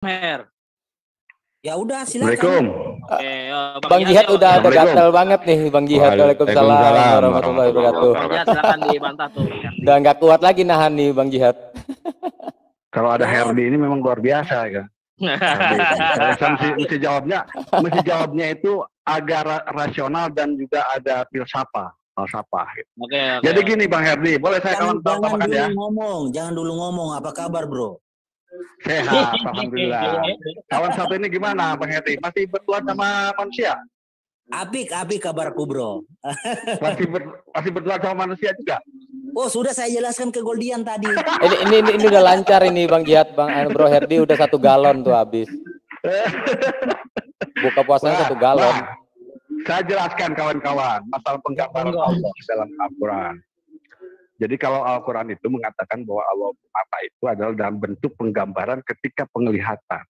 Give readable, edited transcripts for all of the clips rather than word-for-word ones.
Her. Ya udah Assalamualaikum. silakan. Oke, Bang Jihad udah ada gatel banget nih, Bang Jihad. Waalaikumsalam warahmatullahi wabarakatuh. Bang Jihad silakan dibantah tuh. Udah nggak kuat lagi nahan nih Bang Jihad. Kalau ada Herdi ini memang luar biasa ya. Mesti jawabnya itu agak rasional dan juga ada filsafah. Gitu. Oke. Jadi gini Bang Herdi, boleh saya tambahkan ya? Jangan dulu ngomong. Apa kabar bro? Sehat, alhamdulillah. Kawan satu ini gimana Bang Herdi? Masih bertuan sama manusia? Apik kabarku bro. Masih bertuan sama manusia juga? Oh sudah saya jelaskan ke Goldian tadi. Ini udah lancar ini Bang Jihad, Bro Herdi udah 1 galon tuh habis. Buka puasanya 1 galon. Saya jelaskan kawan-kawan masalah penggambaran Allah dalam Al-Quran. Jadi kalau Al-Quran itu mengatakan bahwa Allah mata itu adalah dalam bentuk penggambaran ketika penglihatan.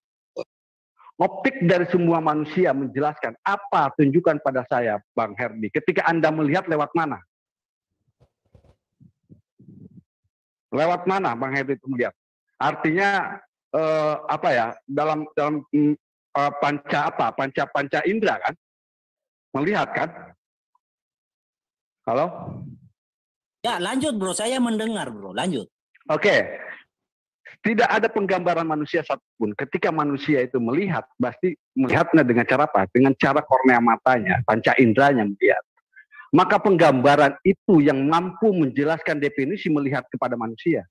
Optik dari semua manusia menjelaskan apa tunjukkan pada saya Bang Herdi. Ketika Anda melihat lewat mana? Lewat mana Bang Herdi itu melihat? Artinya apa ya? Dalam panca indera kan? Melihat kan? Halo? Ya lanjut bro, saya mendengar bro, lanjut. Oke. Tidak ada penggambaran manusia satupun. Ketika manusia itu melihat, pasti melihatnya dengan cara apa? Dengan cara kornea matanya, panca inderanya melihat. Maka penggambaran itu yang mampu menjelaskan definisi melihat kepada manusia.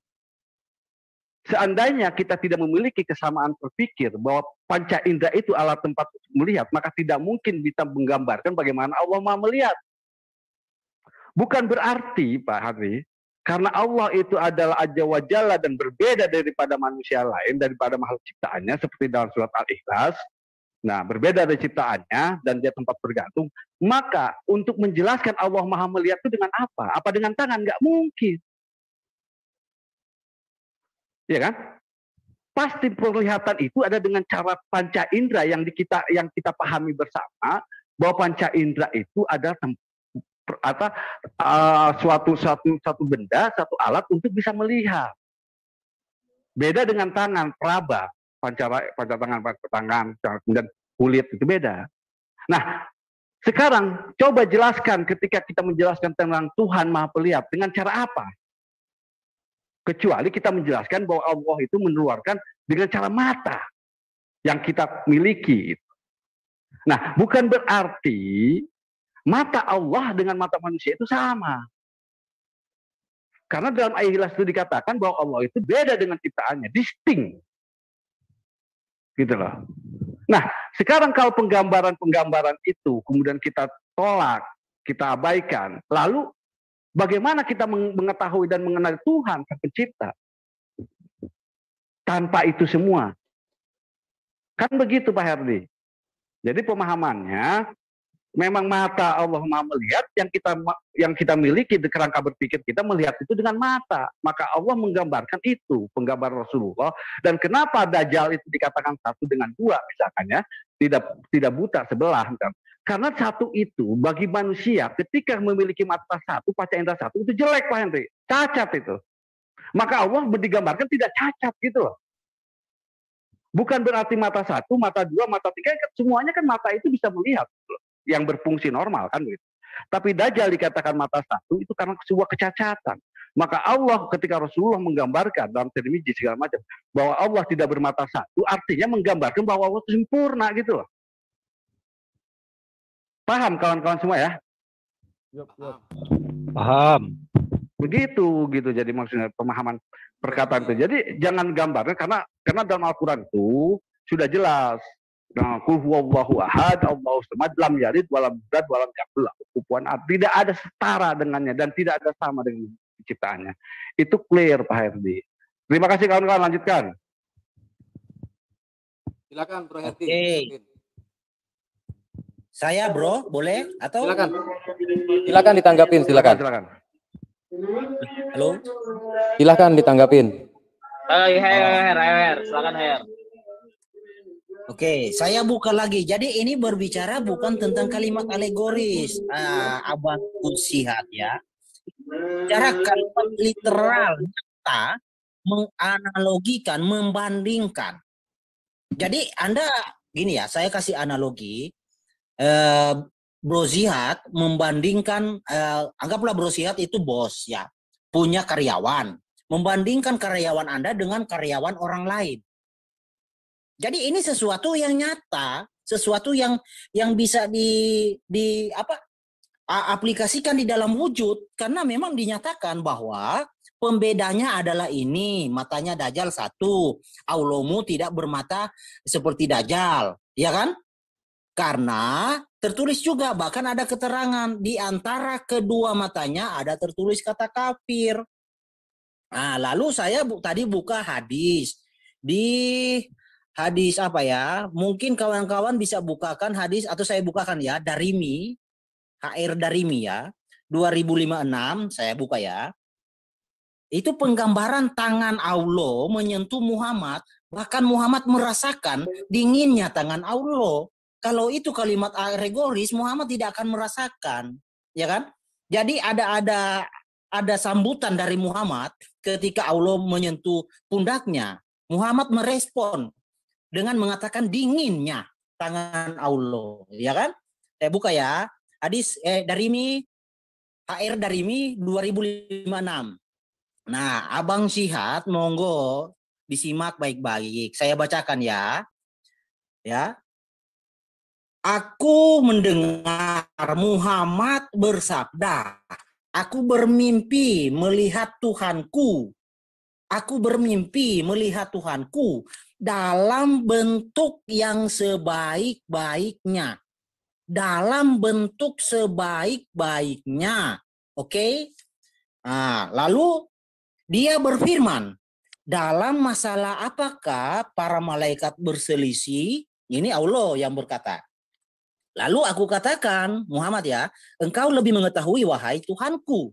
Seandainya kita tidak memiliki kesamaan berpikir bahwa panca indera itu alat tempat melihat, maka tidak mungkin bisa menggambarkan bagaimana Allah Maha melihat. Bukan berarti Pak Hari, karena Allah itu adalah Azza wa Jalla dan berbeda daripada manusia lain, daripada makhluk ciptaannya, seperti dalam surat Al-Ikhlas. Nah, berbeda dari ciptaannya dan dia tempat bergantung. Maka untuk menjelaskan Allah Maha melihat itu dengan apa? Apa dengan tangan? Nggak mungkin. Ya kan? Pasti penglihatan itu ada dengan cara panca indera yang kita pahami bersama bahwa panca indera itu adalah suatu benda, satu alat untuk bisa melihat. Beda dengan tangan, peraba, panca tangan, kemudian kulit itu beda. Nah, sekarang coba jelaskan ketika kita menjelaskan tentang Tuhan Maha Pelihat dengan cara apa? Kecuali kita menjelaskan bahwa Allah itu mengeluarkan dengan cara mata yang kita miliki. Nah, bukan berarti mata Allah dengan mata manusia itu sama. Karena dalam ayat Ikhlas itu dikatakan bahwa Allah itu beda dengan ciptaannya, distinct. Gitu loh. Nah, sekarang kalau penggambaran itu kemudian kita tolak, kita abaikan, lalu bagaimana kita mengetahui dan mengenal Tuhan Sang Pencipta? Tanpa itu semua. Kan begitu Pak Herdi. Jadi pemahamannya memang mata Allah Maha melihat, yang kita miliki di kerangka berpikir kita melihat itu dengan mata. Maka Allah menggambarkan itu, penggambaran Rasulullah. Dan kenapa Dajjal itu dikatakan 1 dengan 2 misalkan ya, tidak buta sebelah. Karena 1 itu bagi manusia ketika memiliki mata 1, panca indera 1 itu jelek Pak Henry, cacat itu. Maka Allah digambarkan tidak cacat gitu loh. Bukan berarti mata 1, mata 2, mata 3, semuanya kan mata itu bisa melihat gitu loh, yang berfungsi normal kan gitu. Tapi Dajjal dikatakan mata 1 itu karena sebuah kecacatan. Maka Allah ketika Rasulullah menggambarkan dalam Tirmidzi segala macam bahwa Allah tidak bermata 1, artinya menggambarkan bahwa Allah itu sempurna gitu loh. Paham kawan-kawan semua ya? Paham. Begitu gitu jadi maksudnya pemahaman perkataan itu. Jadi jangan gambarkan karena dalam Al-Qur'an itu sudah jelas. Nah, qul huwallahu ahad, Allahu samad, lam yalid walam yulad walam yakul lahu kufuwan ahad. Tidak ada setara dengannya dan tidak ada sama dengan ciptaannya. Itu clear Pak Herdi. Terima kasih kawan-kawan, lanjutkan. Silakan Bro Herdi. Oke. Saya bro, boleh? Atau Silakan ditanggapin, silakan. Halo? Silakan ditanggapin. Her, silakan Her. Oke, saya buka lagi. Jadi ini berbicara bukan tentang kalimat alegoris, Abang Sihat ya. Cara kalimat literal, nyata, menganalogikan, membandingkan. Jadi Anda gini ya, saya kasih analogi. Eh, Bro Zihad membandingkan, anggaplah Bro Zihad itu bos ya, punya karyawan. Membandingkan karyawan Anda dengan karyawan orang lain. Jadi ini sesuatu yang nyata, sesuatu yang bisa di apa aplikasikan di dalam wujud, karena memang dinyatakan bahwa pembedanya adalah ini, matanya Dajjal satu, Aulomu tidak bermata seperti Dajjal, ya kan? Karena tertulis juga, bahkan ada keterangan di antara kedua matanya ada tertulis kata kafir. Nah, lalu saya tadi buka hadis di hadis apa ya? Mungkin kawan-kawan bisa bukakan hadis atau saya bukakan ya, Darimi, HR Darimi ya, 2056 saya buka ya. Itu penggambaran tangan Allah menyentuh Muhammad, bahkan Muhammad merasakan dinginnya tangan Allah. Kalau itu kalimat alegoris, Muhammad tidak akan merasakan, ya kan? Jadi ada sambutan dari Muhammad ketika Allah menyentuh pundaknya. Muhammad merespon dengan mengatakan dinginnya tangan Allah, ya kan? Saya buka ya. Hadis Darimi, HR Darimi 2056. Nah, Abang Syihad, monggo disimak baik-baik. Saya bacakan ya. Ya. Aku mendengar Muhammad bersabda, aku bermimpi melihat Tuhanku. Aku bermimpi melihat Tuhanku dalam bentuk yang sebaik-baiknya. Dalam bentuk sebaik-baiknya. Oke? Nah, lalu dia berfirman, dalam masalah apakah para malaikat berselisih? Ini Allah yang berkata. Lalu aku katakan, Muhammad ya, engkau lebih mengetahui wahai Tuhanku.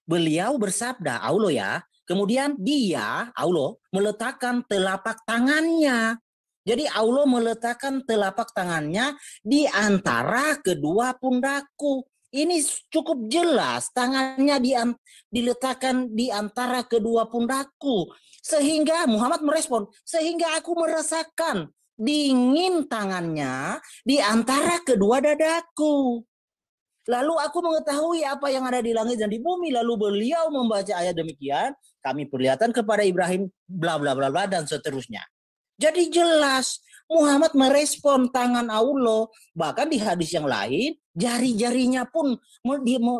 Beliau bersabda, Allah ya, kemudian dia, Allah, meletakkan telapak tangannya. Jadi Allah meletakkan telapak tangannya di antara kedua pundakku. Ini cukup jelas, tangannya diletakkan di antara kedua pundakku. Sehingga Muhammad merespon, sehingga aku merasakan dingin tangannya di antara kedua dadaku. Lalu aku mengetahui apa yang ada di langit dan di bumi. Lalu beliau membaca ayat demikian, kami perlihatkan kepada Ibrahim, bla bla bla bla dan seterusnya. Jadi jelas Muhammad merespon tangan Allah. Bahkan di hadis yang lain, jari-jarinya pun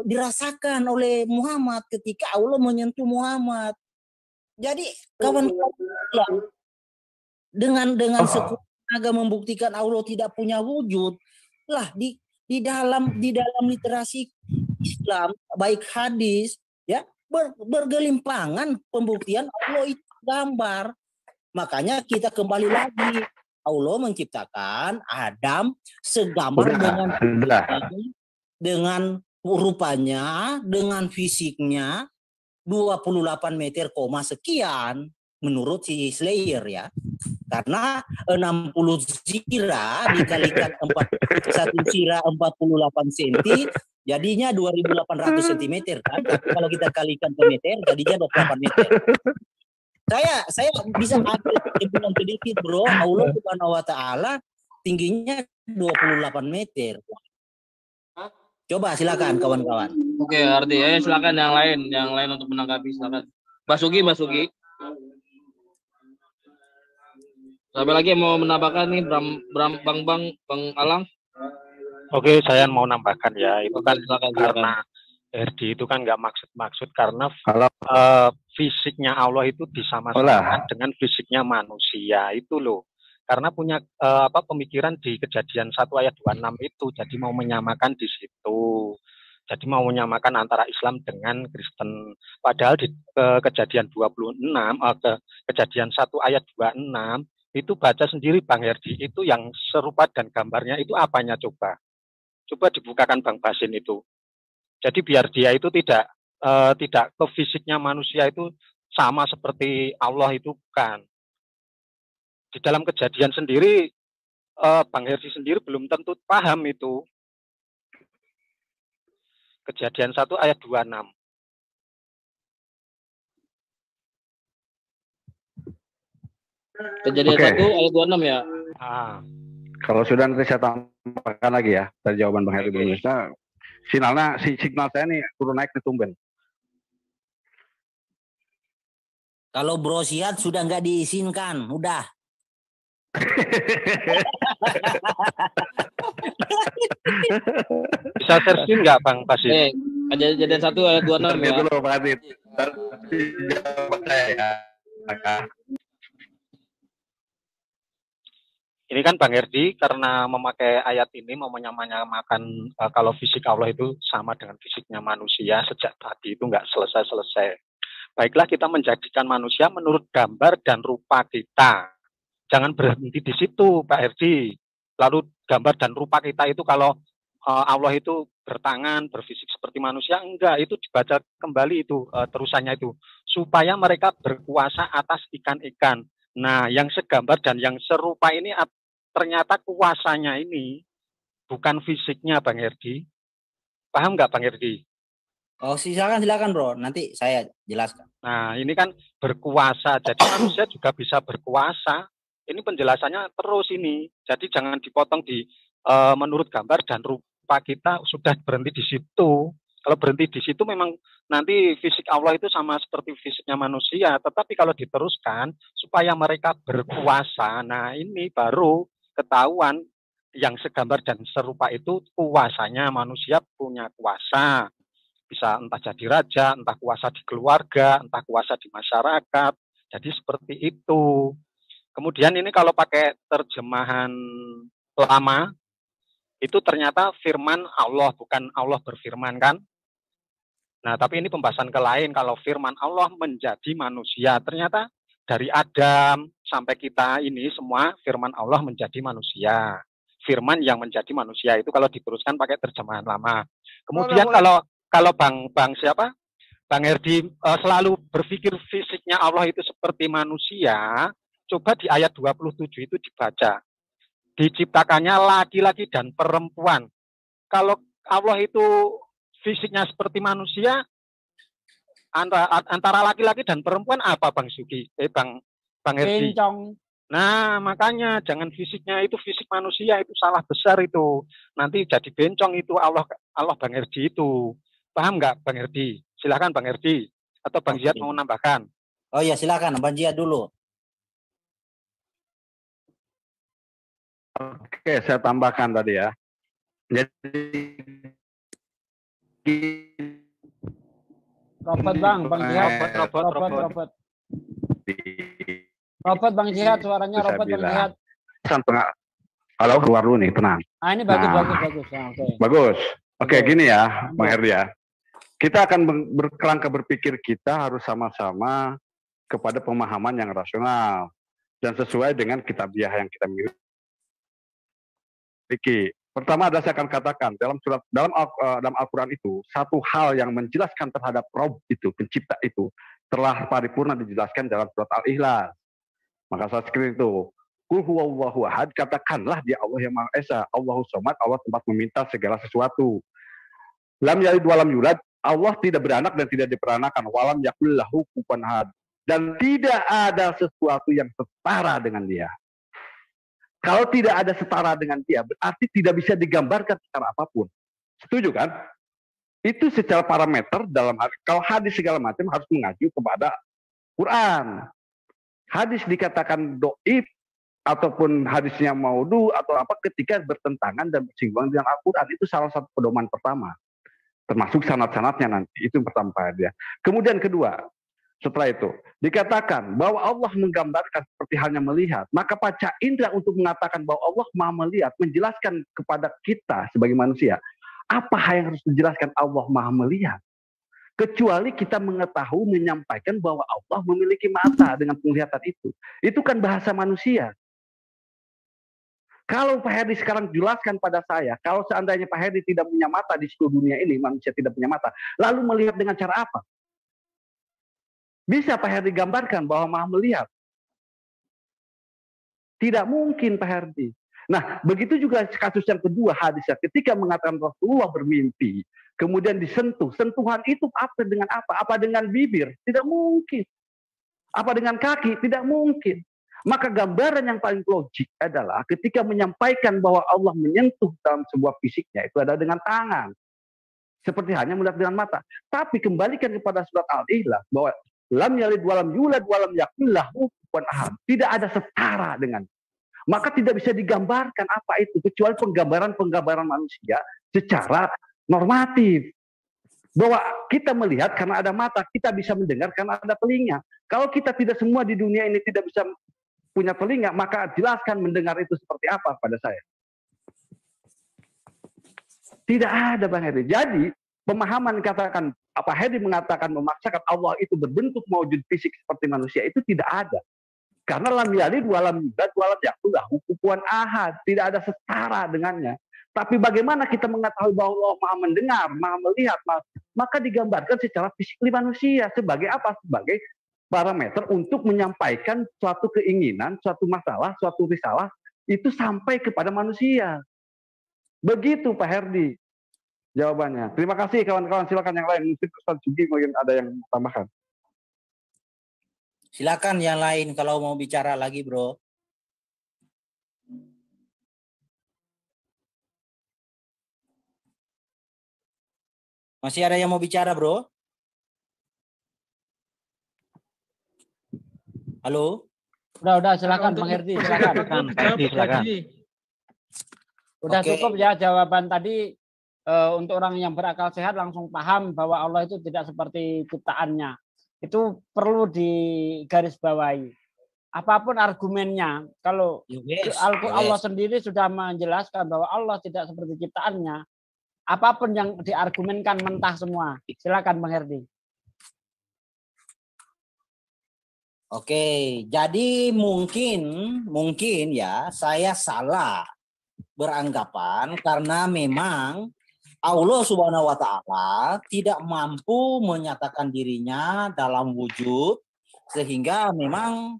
dirasakan oleh Muhammad ketika Allah menyentuh Muhammad. Jadi kawan-kawan, dengan sekuat tenaga membuktikan Allah tidak punya wujud, lah di dalam literasi Islam, baik hadis ya, bergelimpangan pembuktian Allah itu gambar. Makanya kita kembali lagi, Allah menciptakan Adam segambar dengan rupanya, dengan fisiknya 28 meter, sekian menurut si Slayer ya. Karena 60 zira dikalikan 1 zira 48 cm, jadinya 2.800 cm kan. Tapi kalau kita kalikan ke meter, jadinya 28 meter. Saya bisa ambil kesimpulan sedikit, bro. Allah Subhanahu wa Ta'ala tingginya 28 meter. Coba silakan kawan-kawan. Oke, Ardi. Silakan yang lain untuk menanggapi, silakan. Basugi. Siapa lagi yang mau menambahkan nih, Bang Alang? Oke, saya mau nambahkan ya. Itu kan silakan. Karena RD itu kan nggak maksud karena fisiknya Allah itu disamakan dengan fisiknya manusia itu loh. Karena punya pemikiran di Kejadian 1 ayat 26 itu, jadi mau menyamakan di situ. Jadi mau menyamakan antara Islam dengan Kristen. Padahal di Kejadian 26, Kejadian 1 ayat 26 itu baca sendiri Bang Herdi, itu yang serupa dan gambarnya itu apanya coba? Coba dibukakan Bang Basin itu. Jadi biar dia itu tidak ke fisiknya manusia itu sama seperti Allah itu bukan. Di dalam Kejadian sendiri, Bang Herdi sendiri belum tentu paham itu. Kejadian 1 ayat 26. Kejadian 1 ayat 26 ya? Kalau sudah nanti saya tambahkan lagi ya dari jawaban Bang Heri Indonesia. Signal saya nih turun naik nih tumben. Kalau Bro Sihat sudah nggak diizinkan, udah. Bisa share nggak Bang Basit? Kejadian 1 ayat 26 ya. Dulu Pak Basit. Ini kan Bang Herdi karena memakai ayat ini mau menyamakan kalau fisik Allah itu sama dengan fisiknya manusia sejak tadi itu nggak selesai-selesai. Baiklah kita menjadikan manusia menurut gambar dan rupa kita. Jangan berhenti di situ Pak Herdi. Lalu gambar dan rupa kita itu kalau Allah itu bertangan, berfisik seperti manusia, enggak. Itu dibaca kembali itu terusannya itu. Supaya mereka berkuasa atas ikan-ikan. Nah yang segambar dan yang serupa ini ternyata kuasanya ini bukan fisiknya Bang Herdi. Paham nggak Bang Herdi? Oh silakan Bro, nanti saya jelaskan. Nah ini kan berkuasa, jadi manusia juga bisa berkuasa. Ini penjelasannya terus ini, jadi jangan dipotong di menurut gambar dan rupa kita sudah berhenti di situ. Kalau berhenti di situ memang nanti fisik Allah itu sama seperti fisiknya manusia, tetapi kalau diteruskan supaya mereka berkuasa, nah ini baru ketahuan yang segambar dan serupa itu kuasanya manusia punya kuasa. Bisa entah jadi raja, entah kuasa di keluarga, entah kuasa di masyarakat. Jadi seperti itu. Kemudian ini kalau pakai terjemahan lama, itu ternyata firman Allah, bukan Allah berfirman kan. Nah tapi ini pembahasan ke lain, kalau firman Allah menjadi manusia, ternyata dari Adam sampai kita ini semua firman Allah menjadi manusia. Firman yang menjadi manusia itu kalau diteruskan pakai terjemahan lama. Kemudian kalau Bang siapa? Bang Herdi selalu berpikir fisiknya Allah itu seperti manusia, coba di ayat 27 itu dibaca. Diciptakannya laki-laki dan perempuan. Kalau Allah itu fisiknya seperti manusia, antara laki-laki dan perempuan apa Bang Sugi? Bang Herdi? Bencong. Nah, makanya jangan fisiknya itu fisik manusia, itu salah besar itu. Nanti jadi bencong itu Allah Bang Herdi itu. Paham nggak Bang Herdi? Silakan Bang Herdi. Atau Bang Ziyad mau menambahkan? Oh ya silakan Bang Ziyad dulu. Oke, saya tambahkan tadi ya. Jadi Robot Bang Ziyad. Robot. Robot Bang Ziyad, suaranya robot Bang Ziyad. Halo, keluar dulu nih, tenang. Ah ini bagus. Nah, bagus. Oke, gini ya, Bang Herdi ya. Kita akan berkerangka berpikir kita harus sama-sama kepada pemahaman yang rasional dan sesuai dengan kitabiah yang kita miliki. Pertama adalah saya akan katakan dalam Al-Quran itu satu hal yang menjelaskan terhadap Rabb itu, pencipta itu telah paripurna dijelaskan dalam surat Al-Ikhlas. Maka saya screen itu, Qul huwallahu ahad, katakanlah dia Allah yang Maha Esa, Allahus Somad, Allah tempat meminta segala sesuatu. Lam yalid walam yulad, Allah tidak beranak dan tidak diperanakan. Walam yakul lahu kufuwan ahad, dan tidak ada sesuatu yang setara dengan dia. Kalau tidak ada setara dengan dia, berarti tidak bisa digambarkan secara apapun. Setuju kan? Itu secara parameter dalam kalau hadis segala macam harus mengacu kepada Quran. Hadis dikatakan doib ataupun hadisnya maudhu atau apa ketika bertentangan dan bersinggungan dengan Al-Quran, itu salah satu pedoman pertama. Termasuk sanad-sanadnya nanti, itu yang pertama dia. Kemudian kedua, setelah itu dikatakan bahwa Allah menggambarkan seperti halnya melihat, maka panca indera untuk mengatakan bahwa Allah Maha melihat, menjelaskan kepada kita sebagai manusia apa yang harus dijelaskan Allah Maha melihat, kecuali kita mengetahui menyampaikan bahwa Allah memiliki mata dengan penglihatan itu kan bahasa manusia. Kalau Pak Herdi sekarang jelaskan pada saya, kalau seandainya Pak Herdi tidak punya mata di seluruh dunia ini, manusia tidak punya mata, lalu melihat dengan cara apa? Bisa Pak Herdi gambarkan bahwa Maha melihat? Tidak mungkin Pak Herdi. Nah, begitu juga kasus yang kedua hadisnya, ketika mengatakan Rasulullah bermimpi, kemudian disentuh, sentuhan itu apa dengan apa? Apa dengan bibir? Tidak mungkin. Apa dengan kaki? Tidak mungkin. Maka gambaran yang paling logik adalah ketika menyampaikan bahwa Allah menyentuh dalam sebuah fisiknya, itu adalah dengan tangan. Seperti hanya melihat dengan mata. Tapi kembalikan kepada surat Al-Ikhlas bahwa lam yalid walam yulad walam yakul lahu kufuwan ahad. Tidak ada setara dengan. Maka tidak bisa digambarkan apa itu kecuali penggambaran manusia secara normatif. Bahwa kita melihat karena ada mata, kita bisa mendengar karena ada telinga. Kalau kita tidak semua di dunia ini tidak bisa punya telinga, maka jelaskan mendengar itu seperti apa pada saya. Tidak ada, Bang Heri. Jadi pemahaman katakan apa Heri mengatakan memaksakan Allah itu berbentuk maujud fisik seperti manusia itu tidak ada. Karena lam yalid walam yulad walam yakul lahu kufuwan ahad, tidak ada setara dengannya. Tapi bagaimana kita mengetahui bahwa Allah Maha mendengar, Maha melihat, maka digambarkan secara fisik manusia sebagai apa? Sebagai parameter untuk menyampaikan suatu keinginan, suatu masalah, suatu risalah itu sampai kepada manusia. Begitu Pak Herdi jawabannya. Terima kasih kawan-kawan. Silakan yang lain. Mungkin Ustaz Jugi mungkin ada yang tambahkan. Silakan yang lain kalau mau bicara lagi, Bro. Masih ada yang mau bicara, Bro? Halo? Udah, silakan Bang Herdi, silakan. Silakan. Udah Oke. cukup ya jawaban tadi. Untuk orang yang berakal sehat langsung paham bahwa Allah itu tidak seperti ciptaannya. Itu perlu digarisbawahi. Apapun argumennya, kalau Allah sendiri sudah menjelaskan bahwa Allah tidak seperti ciptaannya, apapun yang diargumenkan mentah semua. Silakan Bang Herdi. Oke, jadi mungkin ya saya salah beranggapan karena memang Allah Subhanahu wa Ta'ala tidak mampu menyatakan dirinya dalam wujud, sehingga memang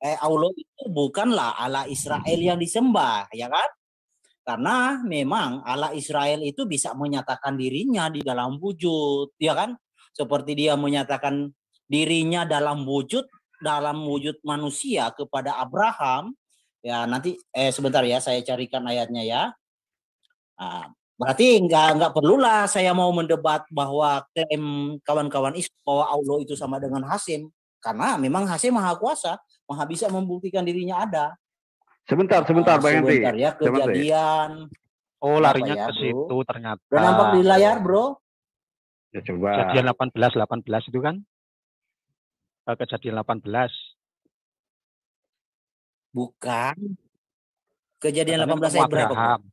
Allah itu bukanlah Allah Israel yang disembah, ya kan? Karena memang Allah Israel itu bisa menyatakan dirinya di dalam wujud, ya kan? Seperti dia menyatakan dirinya dalam wujud manusia kepada Abraham. Ya nanti sebentar ya, saya carikan ayatnya ya. Berarti nggak perlulah saya mau mendebat bahwa klaim kawan-kawan bahwa Allah itu sama dengan Hasyim, karena memang Hasyim maha kuasa, maha bisa membuktikan dirinya ada. Sebentar Bang Henry. Sebentar ya, kejadian. Oh, larinya ya, ke situ ternyata. Udah nampak di layar, Bro? Ya coba. Kejadian 18 itu kan? Kejadian 18. Bukan. Kejadian Katanya 18 ayat berapa, Bro?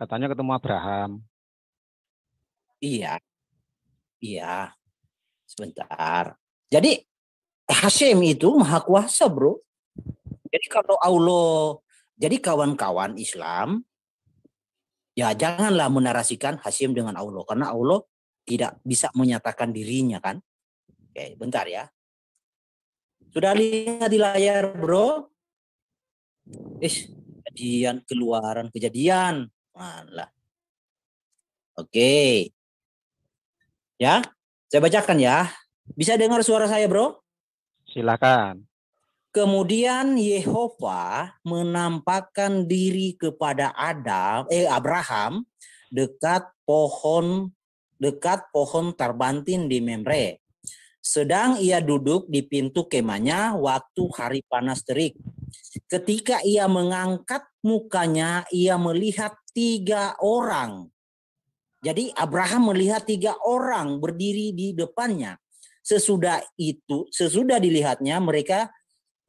Katanya ketemu Abraham. Iya. Sebentar. Jadi Hasyim itu maha kuasa, Bro. Jadi kalau Allah, jadi kawan-kawan Islam, ya janganlah menarasikan Hasyim dengan Allah, karena Allah tidak bisa menyatakan dirinya kan. Oke, bentar ya. Sudah lihat di layar, Bro? Kejadian. Malah. Oke. Ya, saya bacakan ya. Bisa dengar suara saya, Bro? Silakan. Kemudian Yehova menampakkan diri kepada Abraham dekat pohon tarbantin di Memre. Sedang ia duduk di pintu kemahnya waktu hari panas terik. Ketika ia mengangkat mukanya, ia melihat 3 orang. Jadi Abraham melihat 3 orang berdiri di depannya. Sesudah dilihatnya mereka,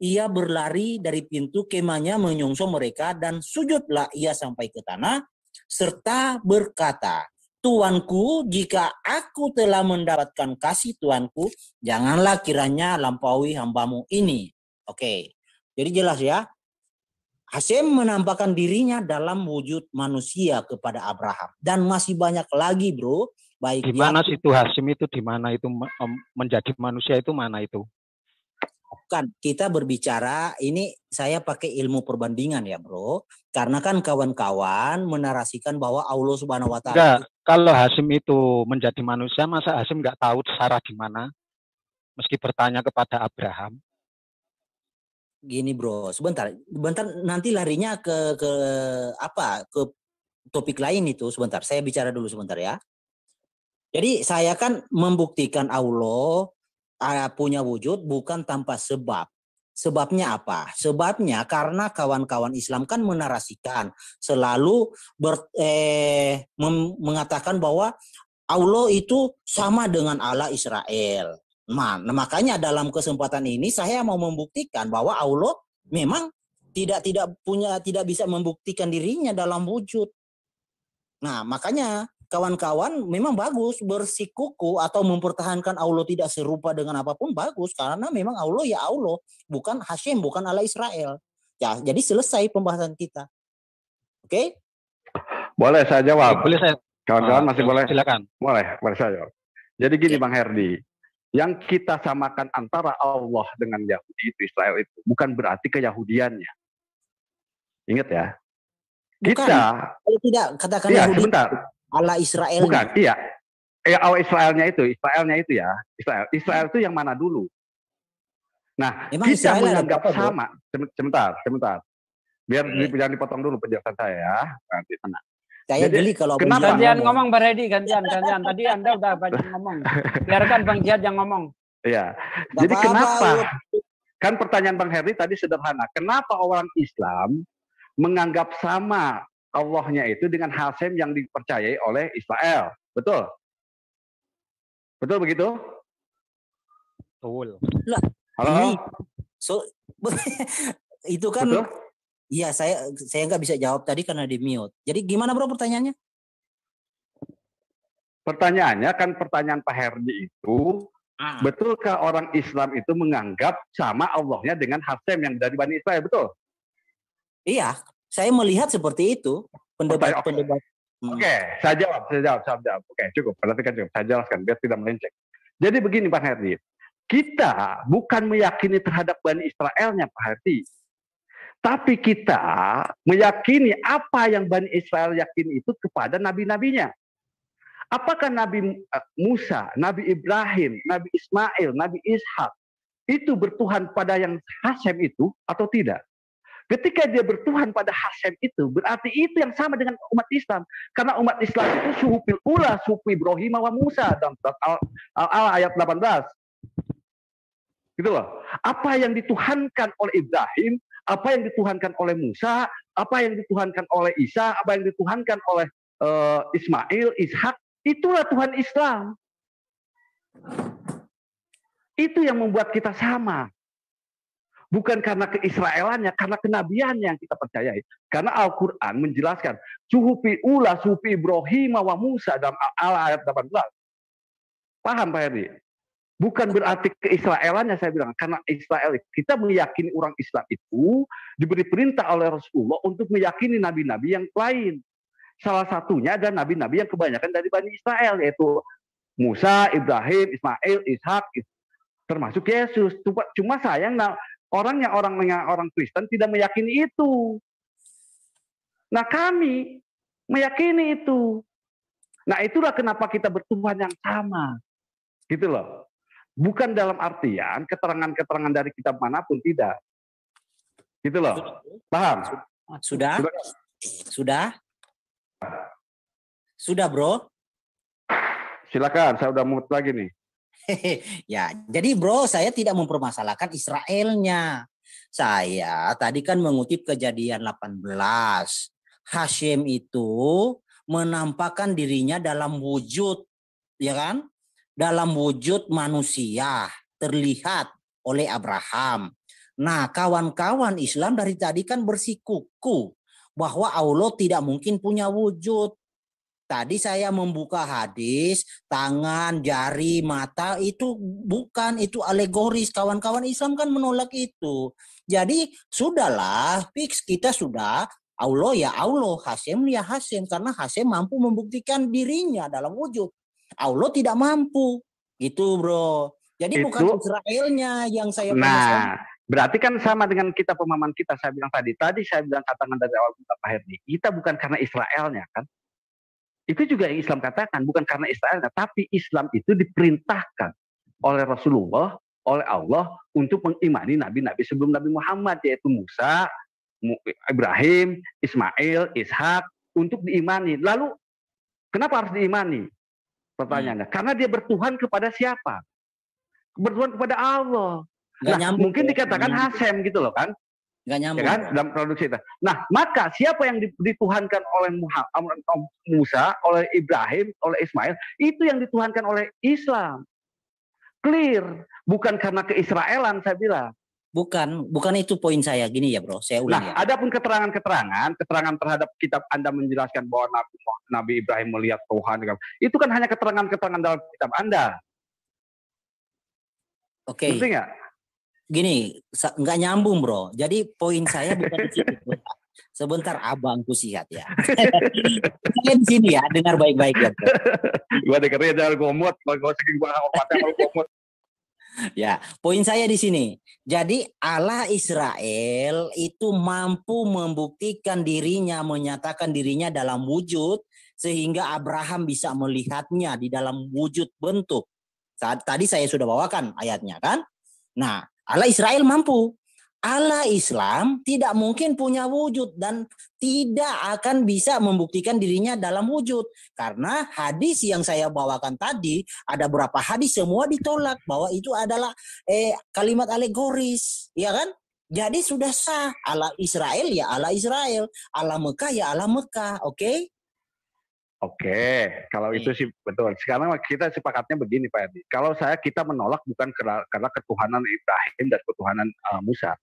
ia berlari dari pintu kemahnya menyongsong mereka, dan sujudlah ia sampai ke tanah serta berkata, Tuanku, jika aku telah mendapatkan kasih Tuanku, janganlah kiranya lampaui hambamu ini. Oke, jadi jelas ya. Hasyim menampakkan dirinya dalam wujud manusia kepada Abraham. Dan masih banyak lagi, Bro. Baik. Di mana situ Hasyim itu, di mana itu menjadi manusia itu mana itu? Bukan, kita berbicara, ini saya pakai ilmu perbandingan ya, Bro. Karena kan kawan-kawan menarasikan bahwa Allah Subhanahu wa Ta'ala. Enggak, kalau Hasyim itu menjadi manusia, masa Hasyim nggak tahu Sarah di mana? Meski bertanya kepada Abraham. Gini bro, sebentar nanti larinya ke apa? Ke topik lain itu sebentar. Saya bicara dulu sebentar ya. Jadi saya kan membuktikan Allah punya wujud bukan tanpa sebab. Sebabnya apa? Sebabnya karena kawan-kawan Islam kan menarasikan selalu mengatakan bahwa Allah itu sama dengan Allah Israel. Nah, makanya dalam kesempatan ini saya mau membuktikan bahwa Allah memang tidak bisa membuktikan dirinya dalam wujud. Nah, makanya kawan-kawan memang bagus bersikuku atau mempertahankan Allah tidak serupa dengan apapun bagus karena memang Allah ya Allah, bukan Hashim, bukan Allah Israel. Ya, jadi selesai pembahasan kita. Oke? Boleh saya jawab. Boleh saya. Kawan-kawan masih boleh? Silakan. Boleh saya jawab. Jadi gini Bang Herdi, yang kita samakan antara Allah dengan Yahudi itu Israel itu bukan berarti keyahudiannya. Ingat ya. Bukan. Kita kalau tidak katakan iya, Yahudi sebentar. Allah Israel. Bukan, iya. Allah Israelnya itu ya. Israel itu yang mana dulu? Nah, Emang kita Israel menganggap apa, sama. Sebentar. Biar jangan dipotong dulu penjelasan saya ya. Nanti tenang. Saya geli kalau kenapa? Gantian ngomong Bang Redi, gantian. Tadi Anda udah banyak ngomong. Biarkan Bang Jihad yang ngomong. Iya. Jadi kenapa? Kan pertanyaan Bang Herdi tadi sederhana. Kenapa orang Islam menganggap sama Allahnya itu dengan Hashim yang dipercayai oleh Israel? Betul? Betul begitu? Betul. Halo? Itu kan betul? Iya, saya nggak bisa jawab tadi karena di mute. Jadi gimana bro pertanyaannya? Pertanyaannya kan pertanyaan Pak Herdi itu, betulkah orang Islam itu menganggap sama Allahnya dengan Hashim yang dari Bani Israel, betul? Iya, saya melihat seperti itu pendebat. Oke, saya jawab. Oke, cukup. Berarti kan cukup. Saya jelaskan biar tidak melenceng. Jadi begini Pak Herdi, kita bukan meyakini terhadap Bani Israelnya Pak Herdi. Tapi kita meyakini apa yang Bani Israel yakini itu kepada nabi-nabinya. Apakah Nabi Musa, Nabi Ibrahim, Nabi Ismail, Nabi Ishak itu bertuhan pada yang Hashim itu atau tidak? Ketika dia bertuhan pada Hashim itu, berarti itu yang sama dengan umat Islam. Karena umat Islam itu suhufil ula, sufi Ibrahim wa Musa dalam surat Al-Al ayat 18. Gitu loh. Apa yang dituhankan oleh Ibrahim, apa yang dituhankan oleh Musa, apa yang dituhankan oleh Isa, apa yang dituhankan oleh Ismail, Ishak, itulah Tuhan Islam. Itu yang membuat kita sama. Bukan karena keisraelannya, karena kenabiannya yang kita percayai. Karena Al-Quran menjelaskan, suhufi ula, suhufi Ibrahim wa Musa dalam ayat 18. Paham Pak Herdi? Bukan berarti keisraelannya saya bilang, karena Israel kita meyakini orang Islam itu diberi perintah oleh Rasulullah untuk meyakini nabi-nabi yang lain. Salah satunya adalah nabi-nabi yang kebanyakan dari Bani Israel, yaitu Musa, Ibrahim, Ismail, Ishak, termasuk Yesus. Cuma sayang orang Kristen tidak meyakini itu. Nah kami meyakini itu. Nah itulah kenapa kita bertuhan yang sama. Gitu loh. Bukan dalam artian keterangan-keterangan dari kitab manapun, tidak. Gitu loh. Paham? Sudah bro. Silakan, saya udah mute lagi nih. Ya, jadi bro, saya tidak mempermasalahkan Israelnya. Saya tadi kan mengutip Kejadian 18. Hashim itu menampakkan dirinya dalam wujud, ya kan? Dalam wujud manusia terlihat oleh Abraham. Nah, kawan-kawan Islam dari tadi kan bersikuku bahwa Allah tidak mungkin punya wujud. Tadi saya membuka hadis, tangan, jari, mata itu bukan, itu alegoris. Kawan-kawan Islam kan menolak itu. Jadi sudahlah, fix kita sudah Allah ya Allah, Hashim ya Hashim, karena Hashim mampu membuktikan dirinya dalam wujud. Allah tidak mampu, gitu bro. Jadi itu, bukan Israelnya yang saya permasalahkan. Berarti kan sama dengan kita pemahaman kita. Saya bilang tadi saya bilang katakan dari awal Pak Herdi, kita bukan karena Israelnya kan. Itu juga yang Islam katakan, bukan karena Israelnya, tapi Islam itu diperintahkan oleh Rasulullah oleh Allah untuk mengimani nabi-nabi sebelum Nabi Muhammad, yaitu Musa, Ibrahim, Ismail, Ishak, untuk diimani. Lalu kenapa harus diimani? Pertanyaannya, karena dia bertuhan kepada siapa? Bertuhan kepada Allah. Mungkin dikatakan Hasem gitu loh kan? Nggak nyambung, ya kan? Dalam produksi itu. Nah, maka siapa yang dituhankan oleh Musa, oleh Ibrahim, oleh Ismail, itu yang dituhankan oleh Islam. Clear, bukan karena keisraelan saya bilang. Bukan itu poin saya. Gini ya bro, saya ulang ya. Adapun keterangan terhadap kitab Anda menjelaskan bahwa Nabi Ibrahim melihat Tuhan, itu kan hanya keterangan dalam kitab Anda. Oke. Ngerti nggak? Gini, nggak nyambung bro. Jadi poin saya bukan di situ. Sebentar abangku sihat ya. Saya di sini ya, dengar baik-baik ya bro. Gua dengarnya jangan gomot, kalau saking gua kalau gomot. Ya, poin saya di sini. Jadi Allah Israel itu mampu membuktikan dirinya, menyatakan dirinya dalam wujud sehingga Abraham bisa melihatnya di dalam wujud bentuk. Tadi saya sudah bawakan ayatnya kan. Nah, Allah Israel mampu. Allah Islam tidak mungkin punya wujud dan tidak akan bisa membuktikan dirinya dalam wujud. Karena hadis yang saya bawakan tadi, ada berapa hadis semua ditolak bahwa itu adalah kalimat alegoris, ya kan? Jadi sudah sah. Allah Israel ya Allah Israel, Allah Mekah ya Allah Mekah, oke? Oke, kalau itu sih betul. Sekarang kita sepakatnya begini Pak Edi. Kalau kita menolak bukan karena ketuhanan Ibrahim dan ketuhanan Musa.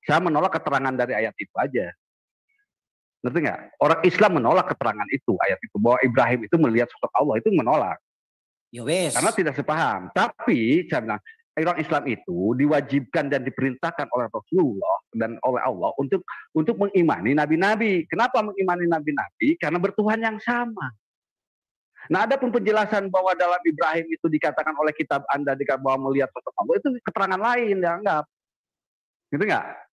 Saya menolak keterangan dari ayat itu aja. Ngerti nggak? Orang Islam menolak keterangan itu, ayat itu. Bahwa Ibrahim itu melihat sosok Allah, itu menolak. Yes. Karena tidak sepaham. Tapi, saya bilang, orang Islam itu diwajibkan dan diperintahkan oleh Rasulullah dan oleh Allah untuk mengimani nabi-nabi. Kenapa mengimani nabi-nabi? Karena bertuhan yang sama. Nah, ada pun penjelasan bahwa dalam Ibrahim itu dikatakan oleh kitab Anda bahwa melihat sosok Allah, itu keterangan lain dianggap. Gitu nggak?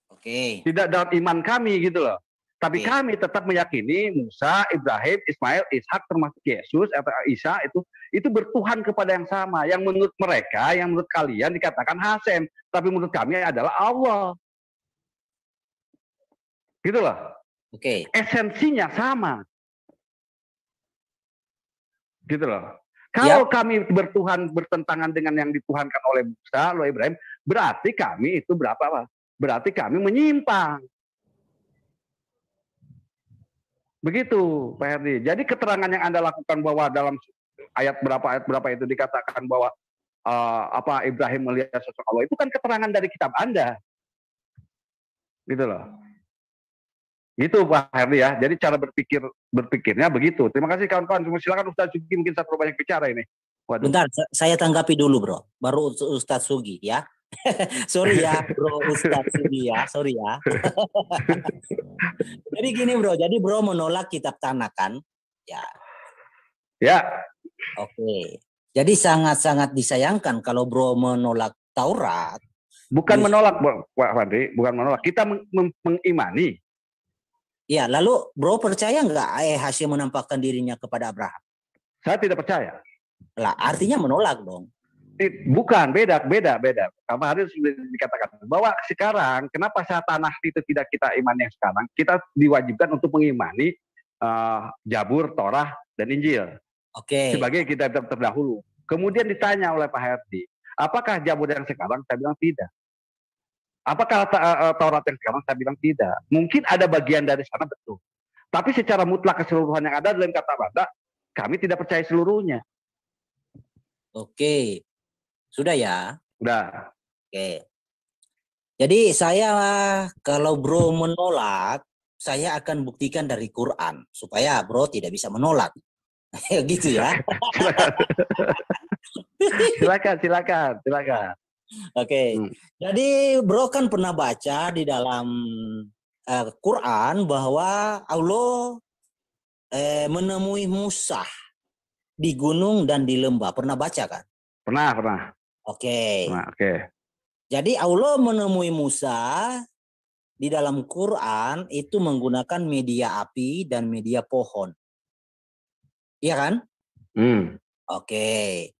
Oke. Tidak dalam iman kami gitu loh. Tapi kami tetap meyakini Musa, Ibrahim, Ismail, Ishak termasuk Yesus atau Isa itu bertuhan kepada yang sama. Yang menurut mereka, yang menurut kalian dikatakan Hasem, tapi menurut kami adalah Allah. Gitu loh. Oke. Esensinya sama. Gitu loh. Kalau kami bertentangan dengan yang dituhankan oleh Musa, oleh Ibrahim, berarti kami itu berarti kami menyimpang. Begitu, Pak Herdi. Jadi keterangan yang Anda lakukan bahwa dalam ayat berapa itu dikatakan bahwa Ibrahim melihat sosok Allah, itu kan keterangan dari kitab Anda. Gitu loh. Gitu Pak Herdi ya. Jadi cara berpikirnya begitu. Terima kasih kawan-kawan. Silakan Ustaz Sugi, mungkin saya banyak bicara ini. Waduh. Bentar, saya tanggapi dulu bro. Baru Ustaz Sugi ya. Sorry ya bro Ustaz Sugi ya. Sorry ya. Jadi gini bro. Jadi bro menolak kitab Tanakh kan? Ya. Ya. Oke. Jadi sangat-sangat disayangkan kalau bro menolak Taurat. Bukan menolak Pak Fadri. Bukan menolak. Kita mengimani. Ya, lalu bro percaya nggak Hasyim menampakkan dirinya kepada Abraham? Saya tidak percaya. Lah, artinya menolak dong. Bukan, beda. Apa hari sudah dikatakan bahwa sekarang kenapa Tanakh itu tidak kita imani yang sekarang? Kita diwajibkan untuk mengimani Zabur, Torah, dan Injil. Oke. Sebagai kitab terdahulu. Kemudian ditanya oleh Pak Herdi, apakah Zabur yang sekarang? Saya bilang tidak. Apakah Taurat yang sekarang? Saya bilang tidak. Mungkin ada bagian dari sana betul. Tapi secara mutlak keseluruhan yang ada dalam kata Banda, kami tidak percaya seluruhnya. Oke. Sudah ya? Sudah. Oke. Jadi saya kalau bro menolak, saya akan buktikan dari Quran. Supaya bro tidak bisa menolak. Gitu ya. Silakan. Oke. Jadi bro kan pernah baca di dalam Quran bahwa Allah menemui Musa di gunung dan di lembah. Pernah baca kan? Pernah. Oke. Oke. Jadi Allah menemui Musa di dalam Quran itu menggunakan media api dan media pohon. Iya kan? Oke.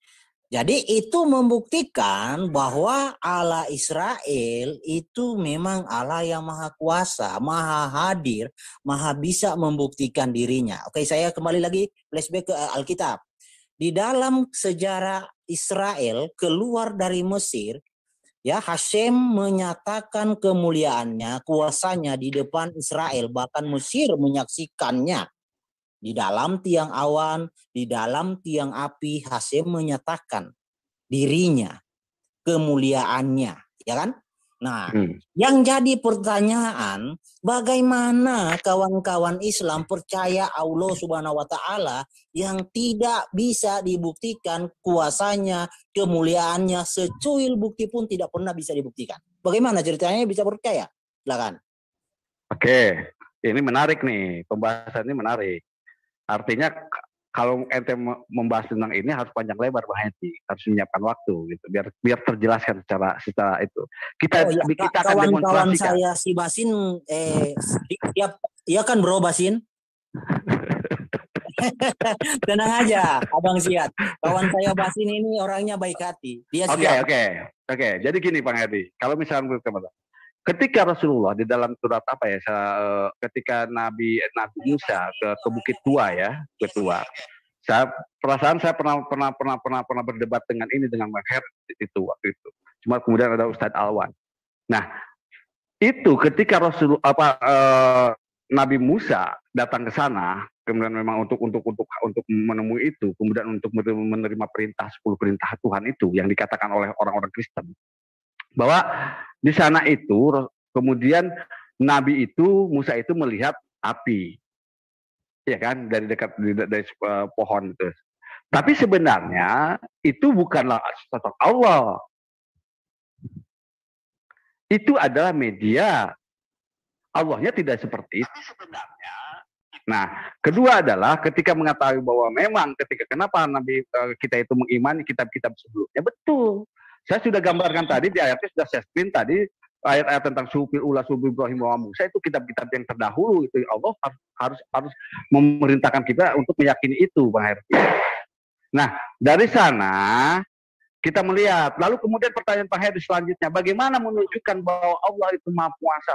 Jadi itu membuktikan bahwa Allah Israel itu memang Allah yang maha kuasa, maha hadir, maha bisa membuktikan dirinya. Oke, saya kembali lagi flashback ke Alkitab. Di dalam sejarah Israel keluar dari Mesir, ya, Hashem menyatakan kemuliaannya, kuasanya di depan Israel, bahkan Mesir menyaksikannya. Di dalam tiang awan, di dalam tiang api, Hashem menyatakan dirinya, kemuliaannya, ya kan? Nah, yang jadi pertanyaan, bagaimana kawan-kawan Islam percaya Allah Subhanahu wa Ta'ala yang tidak bisa dibuktikan kuasanya, kemuliaannya, secuil bukti pun tidak pernah bisa dibuktikan. Bagaimana ceritanya bisa percaya? Silakan. Oke, ini menarik nih, pembahasan ini menarik. Artinya kalau ente membahas tentang ini harus panjang lebar, Bang Hedi, harus menyiapkan waktu gitu, biar terjelaskan secara itu. Kita akan kawan-kawan saya si Basin, dia kan Bro Basin. Tenang aja, Abang Siat. Kawan saya Basin ini orangnya baik hati. Dia siap. Oke. Jadi gini, Bang Hedi, kalau misalnya ketika Rasulullah di dalam surat apa ya, ketika Nabi Musa ke Bukit Tua ya, Bukit Tua. Saya pernah berdebat dengan Bang Her itu waktu itu. Cuma kemudian ada Ustadz Alwan. Nah, itu ketika Nabi Musa datang ke sana, kemudian memang untuk menemui itu, kemudian untuk menerima 10 perintah Tuhan itu yang dikatakan oleh orang-orang Kristen. Bahwa di sana itu kemudian Musa itu melihat api, ya kan, dari dekat dari pohon itu. Tapi sebenarnya itu bukanlah sosok Allah. Itu adalah media. Allahnya tidak seperti itu sebenarnya. Nah, kedua adalah ketika mengetahui bahwa memang kenapa Nabi kita itu mengimani kitab-kitab sebelumnya, betul. Saya sudah gambarkan tadi di ayatnya, sudah saya screen tadi ayat-ayat tentang suhufil ula, suhuf Ibrahim wa Musa, itu kitab-kitab yang terdahulu itu Allah harus memerintahkan kita untuk meyakini itu, Bang Herdi. Nah, dari sana kita melihat, lalu kemudian pertanyaan Pak Herdi selanjutnya, bagaimana menunjukkan bahwa Allah itu maha kuasa,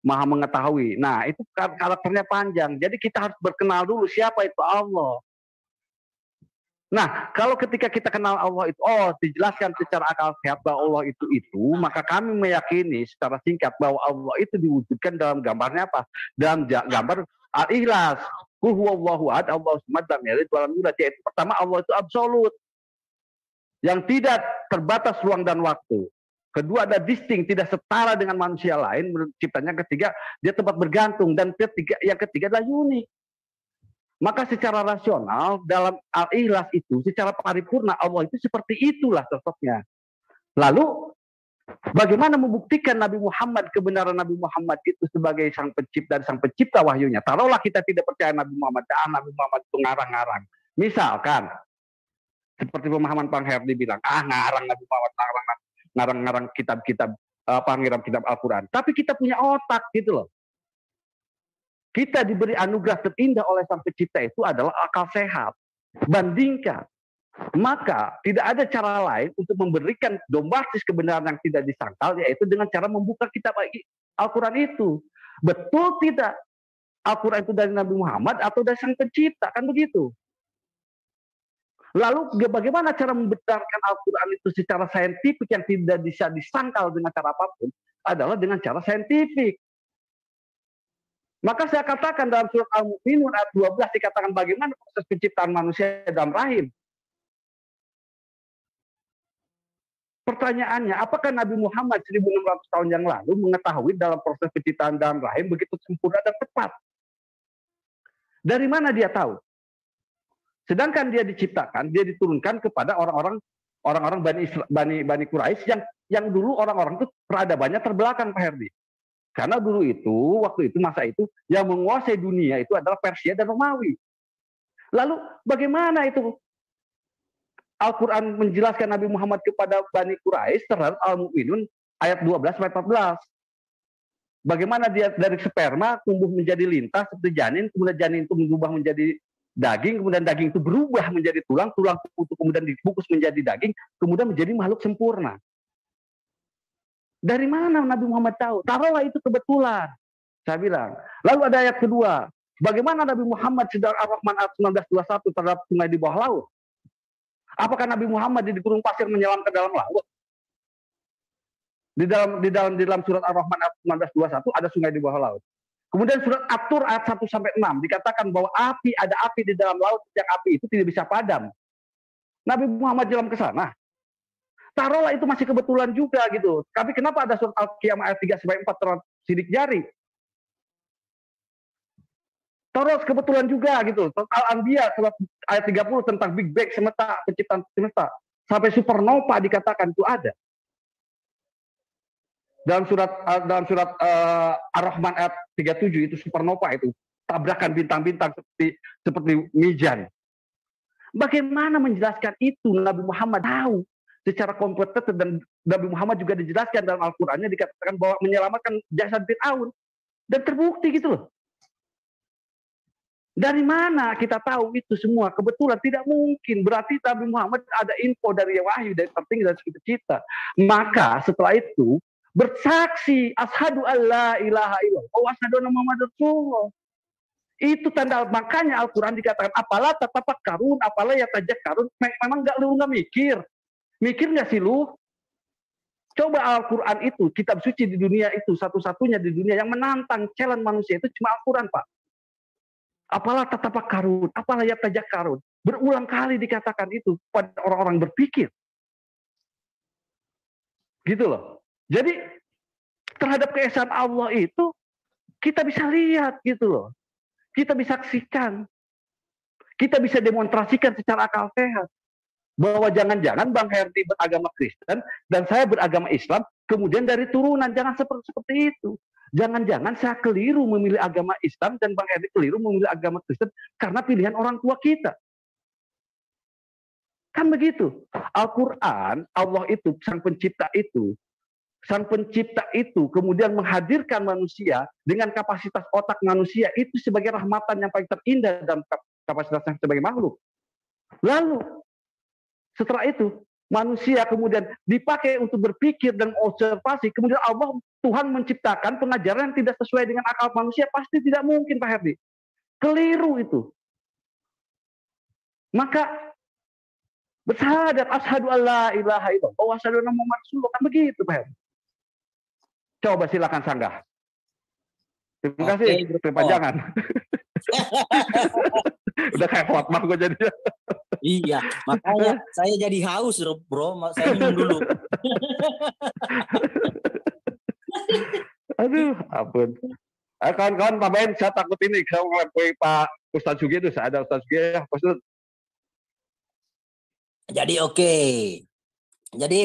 maha mengetahui. Nah, itu karakternya panjang. Jadi kita harus berkenal dulu siapa itu Allah. Nah, kalau ketika kita kenal Allah itu, dijelaskan secara akal sehat bahwa Allah itu, maka kami meyakini secara singkat bahwa Allah itu diwujudkan dalam gambarnya apa? Dalam gambar Al-Ikhlas. Qul huwallahu ahad, Allahu samad, lam yalid wa lam yulad. Yaitu pertama, Allah itu absolut, yang tidak terbatas ruang dan waktu. Kedua, ada distinct, tidak setara dengan manusia lain menurut ciptanya. Ketiga, dia tempat bergantung. Dan yang ketiga adalah unik. Maka secara rasional dalam Al-Ikhlas itu, secara paripurna Allah itu seperti itulah sosoknya. Lalu bagaimana membuktikan Nabi Muhammad, kebenaran Nabi Muhammad itu sebagai sang pencipta dan sang pencipta wahyunya? Taruhlah kita tidak percaya Nabi Muhammad, Nabi Muhammad itu ngarang-ngarang. Misalkan seperti pemahaman Bang Herdi bilang, ngarang Nabi Muhammad, ngarang-ngarang kitab-kitab ngiram kitab Al-Quran. Tapi kita punya otak gitu loh. Kita diberi anugerah terindah oleh sang pencipta itu adalah akal sehat. Bandingkan. Maka tidak ada cara lain untuk memberikan bombastis kebenaran yang tidak disangkal, yaitu dengan cara membuka kitab Al-Quran itu. Betul tidak? Al-Quran itu dari Nabi Muhammad atau dari sang pencipta? Kan begitu. Lalu bagaimana cara membenarkan Al-Quran itu secara saintifik yang tidak bisa disangkal dengan cara apapun? Adalah dengan cara saintifik. Maka saya katakan dalam surat Al-Mu'minun ayat 12 dikatakan bagaimana proses penciptaan manusia dalam rahim. Pertanyaannya, apakah Nabi Muhammad 1600 tahun yang lalu mengetahui dalam proses penciptaan dalam rahim begitu sempurna dan tepat? Dari mana dia tahu? Sedangkan dia diciptakan, dia diturunkan kepada orang-orang Bani Quraisy yang dulu orang-orang itu peradabannya terbelakang, Pak Herdi. Karena dulu itu, waktu itu, masa itu, yang menguasai dunia itu adalah Persia dan Romawi. Lalu bagaimana itu Al-Quran menjelaskan Nabi Muhammad kepada Bani Quraisy terhadap Al-Mu'minun ayat 12-14. Bagaimana dia dari sperma tumbuh menjadi lintas seperti janin, kemudian janin itu berubah menjadi daging, kemudian daging itu berubah menjadi tulang, tulang itu kemudian dibungkus menjadi daging, kemudian menjadi makhluk sempurna. Dari mana Nabi Muhammad tahu? Taruhlah itu kebetulan. Saya bilang. Lalu ada ayat kedua. Bagaimana Nabi Muhammad sedang Ar-Rahman ayat 1921 terhadap sungai di bawah laut? Apakah Nabi Muhammad di gurun pasir menyelam ke dalam laut? Di dalam surat Ar-Rahman ayat 1921 ada sungai di bawah laut. Kemudian surat At-Tur ayat 1 sampai 6 dikatakan bahwa ada api di dalam laut yang api itu tidak bisa padam. Nabi Muhammad jalan ke sana. Taruhlah itu masih kebetulan juga gitu. Tapi kenapa ada surat Al-Qiyamah ayat 3 sampai 4 terhadap sidik jari? Taruh kebetulan juga gitu. Al-Anbiya surat ayat 30 tentang Big Bang semesta, penciptaan semesta. Sampai supernova dikatakan itu ada. Dalam surat Ar-Rahman ayat 37 itu supernova itu tabrakan bintang-bintang seperti mijan. Bagaimana menjelaskan itu? Nabi Muhammad tahu secara kompeten, dan Nabi Muhammad juga dijelaskan dalam Al-Qur'annya dikatakan bahwa menyelamatkan jasad Fir'aun, dan terbukti gitu loh. Dari mana kita tahu itu semua? Kebetulan tidak mungkin. Berarti Nabi Muhammad ada info dari wahyu, dari tertinggi, dari sekitar kita. Maka setelah itu bersaksi asyhadu alla ilaha illallah wa asyhadu anna muhammadar rasulullah. Itu tanda, makanya Al-Qur'an dikatakan apalah tatafakkarun, apalah yatajakkarun. Memang lu nggak mikir. Mikir nggak sih lu? Coba Al-Qur'an itu, kitab suci di dunia itu, satu-satunya di dunia yang menantang challenge manusia itu cuma Al-Qur'an, Pak. Apalah tatafakkarun, apalah yatajakkarun. Berulang kali dikatakan itu pada orang-orang berpikir. Gitu loh. Jadi terhadap keesaan Allah itu kita bisa lihat gitu loh. Kita bisa saksikan. Kita bisa demonstrasikan secara akal sehat. Bahwa jangan-jangan Bang Herdi beragama Kristen dan saya beragama Islam, kemudian dari turunan, jangan seperti itu. Jangan-jangan saya keliru memilih agama Islam dan Bang Herdi keliru memilih agama Kristen karena pilihan orang tua kita. Kan begitu. Al-Quran, Allah itu, Sang Pencipta itu kemudian menghadirkan manusia dengan kapasitas otak manusia itu sebagai rahmatan yang paling terindah dalam kapasitasnya sebagai makhluk. Lalu setelah itu manusia kemudian dipakai untuk berpikir dan observasi, kemudian Allah Tuhan menciptakan pengajaran yang tidak sesuai dengan akal manusia, pasti tidak mungkin Pak Herdi. Keliru itu. Maka bersyahadat asyhadu alla ilaha illallah wa asyhadu anna muhammadar rasulullah, kan begitu Pak Herdi. Coba silakan sanggah. Terima kasih, perpanjangan. Udah kayak khotbah gue jadi. Iya, makanya saya jadi haus bro, saya minum dulu. Aduh, ampun. Kawan-kawan tambahin, saya takut ini kalau Pak Ustadz Sugi itu, saya ada Ustadz Sugi ya, Ustadz. Jadi oke. Jadi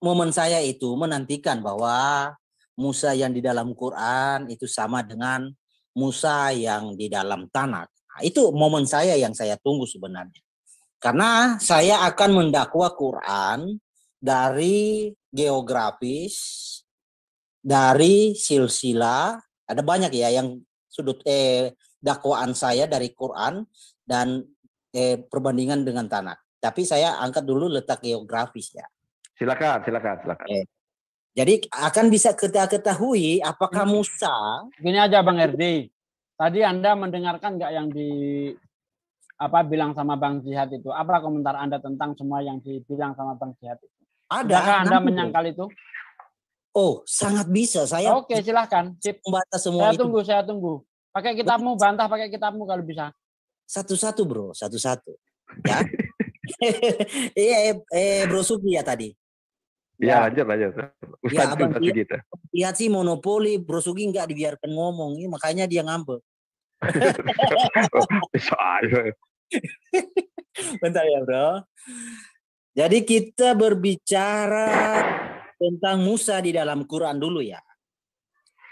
momen saya itu menantikan bahwa Musa yang di dalam Quran itu sama dengan Musa yang di dalam Tanakh. Nah, itu momen saya yang saya tunggu sebenarnya. Karena saya akan mendakwa Quran dari geografis, dari silsilah, ada banyak ya yang sudut dakwaan saya dari Quran dan perbandingan dengan Tanakh. Tapi saya angkat dulu letak geografis ya. Silakan. Jadi akan bisa kita ketahui apakah Musa. Gini aja Bang Herdi. Tadi Anda mendengarkan nggak yang bilang sama Bang Jihad itu? Apa komentar Anda tentang semua yang dibilang sama Bang Jihad itu? Ada. Apakah Anda menyangkal itu? Oh, sangat bisa. Saya Oke, silahkan. Membaca semua itu. Saya tunggu. Pakai kitabmu, bantah pakai kitabmu kalau bisa. Satu-satu, bro. Satu-satu. Ya. Bro Sugi ya tadi. Ya, lanjut. Ustaz gitu. Lihat sih monopoli, Bro Sugi nggak dibiarkan ngomong, makanya dia ngambek. Bentar ya, Bro. Jadi kita berbicara tentang Musa di dalam Quran dulu ya.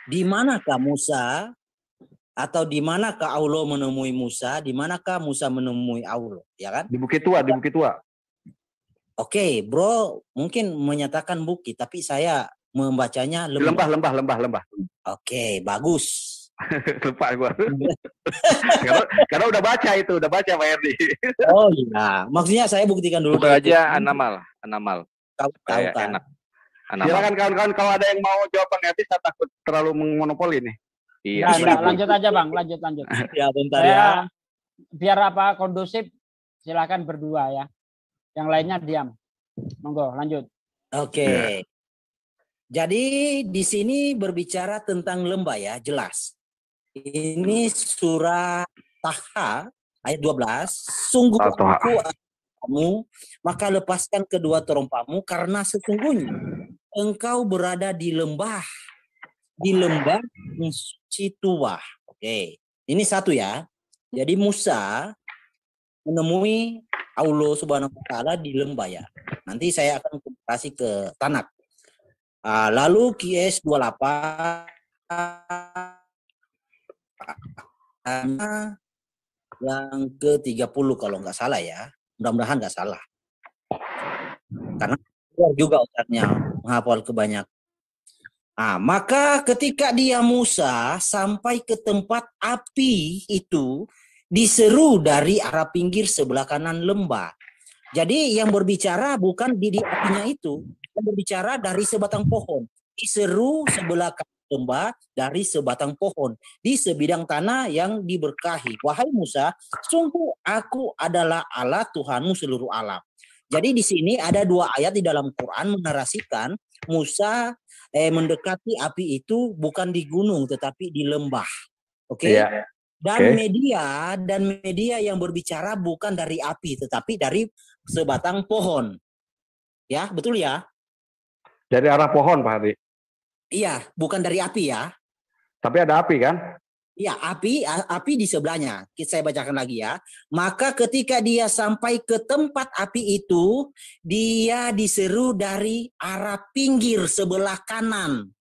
Di manakah Musa atau di manakah Allah menemui Musa? Di manakah Musa menemui Allah? Ya kan? Di Bukit Tua. Oke, Bro, mungkin menyatakan bukit, tapi saya membacanya lembah. Oke, bagus. Lupa gua. karena udah baca Pak Herdi. Oh iya, maksudnya saya buktikan dulu. Buka aja Anamal. Tahu kan. Enak. Anamal. Silakan kawan-kawan, kalau ada yang mau jawab Bang Herdi, saya takut terlalu mengonopoli nih. Iya. Lanjut aja Bang, lanjut. Ya bentar ya. Biar kondusif, silakan berdua ya. Yang lainnya diam. Monggo, lanjut. Oke. Jadi di sini berbicara tentang lembah ya, jelas. Ini surah Taha ayat 12. Sungguh aku kamu, maka lepaskan kedua terompamu karena sesungguhnya engkau berada di lembah yang suci tua. Oke, ini satu ya. Jadi Musa menemui Allah Subhanahu wa taala di lembah ya. Nanti saya akan kasih ke Tanak. Lalu QS 28 yang ke-30 kalau nggak salah ya. Mudah-mudahan nggak salah. Karena juga ustadznya menghafal kebanyakan. Maka ketika dia Musa sampai ke tempat api itu diseru dari arah pinggir sebelah kanan lembah. Jadi yang berbicara bukan di apinya itu, yang berbicara dari sebatang pohon. Diseru sebelah kanan lembah dari sebatang pohon di sebidang tanah yang diberkahi. Wahai Musa, sungguh aku adalah Allah Tuhanmu seluruh alam. Jadi di sini ada 2 ayat di dalam Quran menarasikan Musa mendekati api itu bukan di gunung tetapi di lembah. Oke? Yeah. Dan media yang berbicara bukan dari api tetapi dari sebatang pohon. Ya, betul ya? Dari arah pohon, Pak Hadi. Iya, bukan dari api ya. Tapi ada api kan? Iya, api di sebelahnya. Saya bacakan lagi ya. Maka ketika dia sampai ke tempat api itu, dia diseru dari arah pinggir sebelah kanan.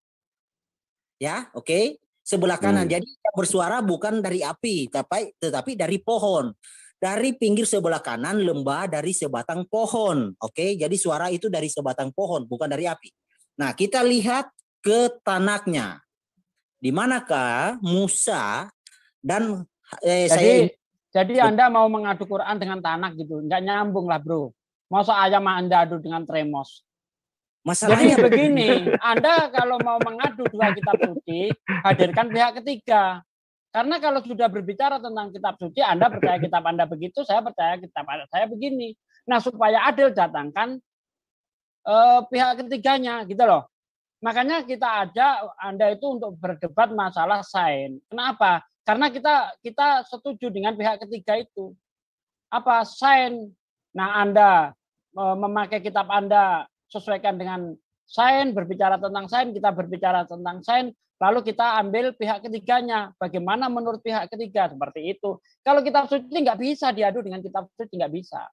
Ya, oke. Sebelah kanan. Jadi dia bersuara bukan dari api, tetapi dari pohon. Dari pinggir sebelah kanan lembah dari sebatang pohon. Oke, jadi suara itu dari sebatang pohon, bukan dari api. Nah, kita lihat ke Tanaknya. Di manakah Musa dan jadi Anda mau mengadu Quran dengan Tanak gitu, nggak nyambung lah bro. Masa ayam Anda adu dengan Tremos? Masalahnya jadi begini, Anda kalau mau mengadu 2 kitab suci, hadirkan pihak ketiga. Karena kalau sudah berbicara tentang kitab suci, Anda percaya kitab Anda begitu, saya percaya kitab saya begini. Nah, supaya adil datangkan pihak ketiganya gitu loh. Makanya kita ajak Anda itu untuk berdebat masalah sains. Kenapa? Karena kita setuju dengan pihak ketiga itu. Apa sains? Nah, Anda memakai kitab Anda sesuaikan dengan sains, berbicara tentang sains, kita berbicara tentang sains, lalu kita ambil pihak ketiganya. Bagaimana menurut pihak ketiga? Seperti itu. Kalau kitab suci nggak bisa diadu dengan kitab suci, nggak bisa.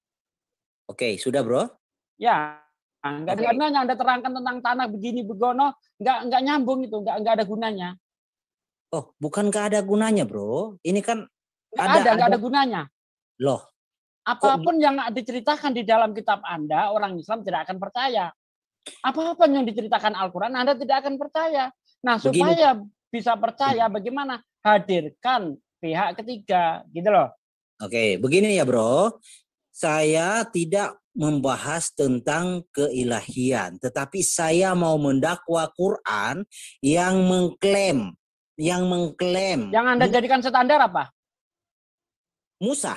Oke, sudah bro? Ya. Nggak ada gunanya Anda terangkan tentang tanah begini begono, nggak nyambung itu, nggak ada gunanya. Oh, bukan nggak ada gunanya, bro. Ini kan nggak ada gunanya. Loh. Apapun yang diceritakan di dalam kitab Anda, orang Islam tidak akan percaya. Apapun yang diceritakan Al-Quran, Anda tidak akan percaya. Nah, supaya bisa percaya, bagaimana? Hadirkan pihak ketiga, gitu loh. Oke, begini ya, bro. Saya tidak membahas tentang keilahian, tetapi saya mau mendakwa Quran yang mengklaim. Yang Anda jadikan standar apa? Musa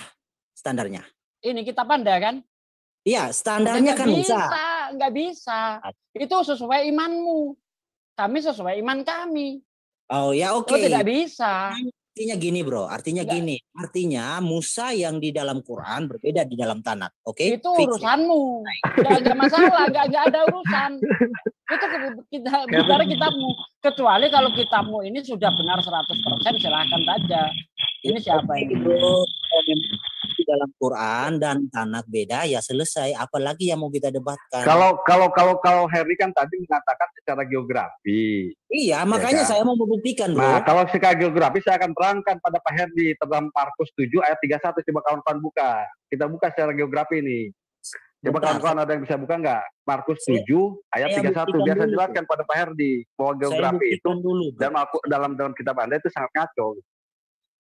standarnya. Ini kitab Anda kan? Iya, standarnya kan Musa. Nggak bisa. Itu sesuai imanmu. Kami sesuai iman kami. Oh ya, oke. Tidak bisa. Artinya gini bro, artinya Musa yang di dalam Quran berbeda di dalam Tanak, oke? Itu urusanmu, nggak masalah, nggak ada urusan. Itu kita bicara kitabmu, kecuali kalau kitabmu ini sudah benar 100%, silahkan saja. Ini siapa ini? Di dalam Quran dan Tanak beda ya selesai. Apalagi yang mau kita debatkan? Kalau Heri kan tadi mengatakan secara geografi. Iya, makanya saya mau membuktikan, bro. Nah, kalau secara geografi saya akan terangkan pada Pak Herdi tentang Markus 7 ayat 31. Coba kawan-kawan buka. Kita buka secara geografi nih. Coba kawan-kawan ada yang bisa buka nggak? Markus 7 ayat 31. Biasa jelaskan pada Pak Herdi bahwa geografi itu dulu, dalam kitab Anda itu sangat ngaco.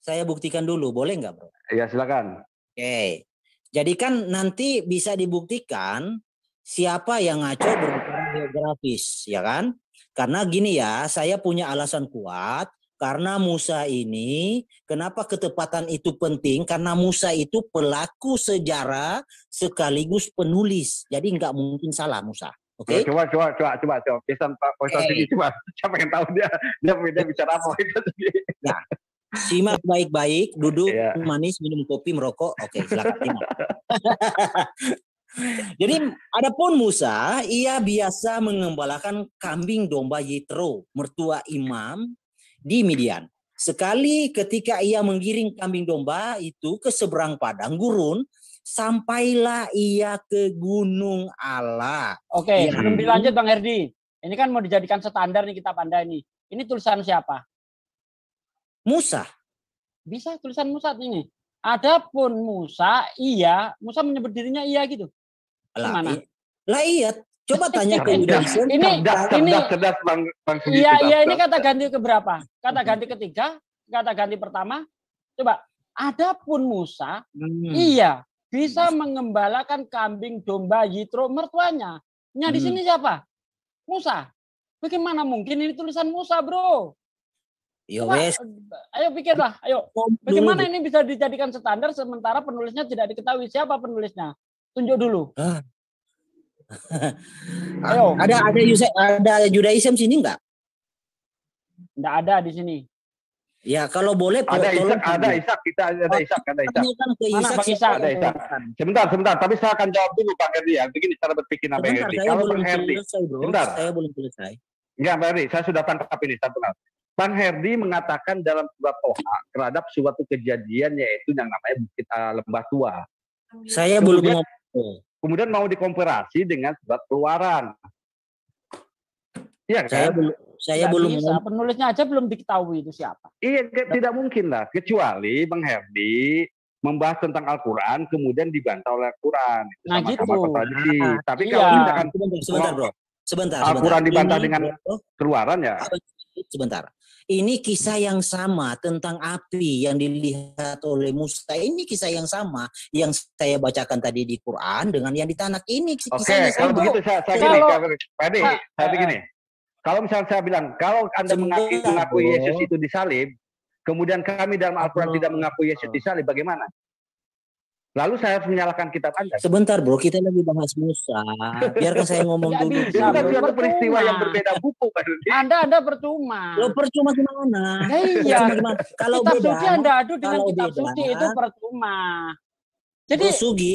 Saya buktikan dulu, boleh nggak, Bro? Iya, silakan. Oke. Jadi kan nanti bisa dibuktikan siapa yang ngaco berbicara geografis, ya kan? Karena gini ya, saya punya alasan kuat. Karena Musa ini, kenapa ketepatan itu penting? Karena Musa itu pelaku sejarah sekaligus penulis. Jadi nggak mungkin salah Musa. Oke? Coba. Pesan Pak Faisal Sigi, coba. Saya pengen tahu dia bicara apa itu. Nah, simak baik-baik, duduk manis, minum kopi, merokok. Oke, silakan simak. Jadi adapun Musa, ia biasa mengembalakan kambing domba Yitro, mertua imam di Midian. Sekali ketika ia menggiring kambing domba itu ke seberang padang gurun, sampailah ia ke gunung Allah. Oke, sebelum dilanjut Bang Herdi, ini kan mau dijadikan standar nih kitab Anda ini. Ini tulisan siapa? Musa. Bisa tulisan Musa ini. Adapun Musa menyebut dirinya iya gitu. Gimana? Lah iya. Coba tanya ke Yudaisem. Ini cerdas Bang Sudi. Iya, ini kata ganti keberapa? Kata ganti ketiga, kata ganti pertama. Coba, adapun Musa, iya bisa mengembalakan kambing domba Yitro mertuanya. Di sini siapa? Musa. Bagaimana mungkin ini tulisan Musa, Bro? Ayo pikirlah, ayo. Bagaimana ini bisa dijadikan standar sementara penulisnya tidak diketahui siapa penulisnya? Tunjuk dulu. Ayo. Ada Judaism sini enggak? Enggak ada di sini. Ya kalau boleh ada Ishak. Ada Ishak. Ada Ishak. Sebentar, tapi saya akan jawab dulu Pak Herdi ya. Begini cara berpikir Bang Herdi. Kalau Bang Herdi, sebentar. Saya belum selesai. Enggak, Bang Herdi, saya sudah tangkap ini satu hal. Bang Herdi mengatakan dalam surat Toha terhadap suatu kejadian yaitu yang namanya Bukit Lembah Tua. Saya belum ngomong. Kemudian mau dikomparasi dengan surat Keluaran. Iya kan? Saya belum bisa. Penulisnya aja belum diketahui itu siapa. Iya, tidak mungkin lah. Kecuali Bang Herdi membahas tentang Al-Quran, kemudian dibantah oleh Al-Quran. Nah gitu. Tapi kalau misalkan sebentar bro. Sebentar. Al-Quran dibantah dengan Keluaran ya. Sebentar. Ini kisah yang sama tentang api yang dilihat oleh Musa. Ini kisah yang sama yang saya bacakan tadi di Quran dengan yang di Tanak ini. Oke, kalau begitu saya gini. Kalau misalnya saya bilang, kalau Anda mengakui Yesus itu disalib, kemudian kami dalam Al-Quran tidak mengakui Yesus disalib, bagaimana? Lalu saya harus menyalahkan kitab Anda. Sebentar bro, kita lagi bahas Musa. Biarkan saya ngomong dulu. Itu kan suatu peristiwa yang berbeda buku. Anda percuma. Lo percuma gimana? Iya. Kalau kitab beda, suci Anda adu dengan kitab suci itu percuma. Jadi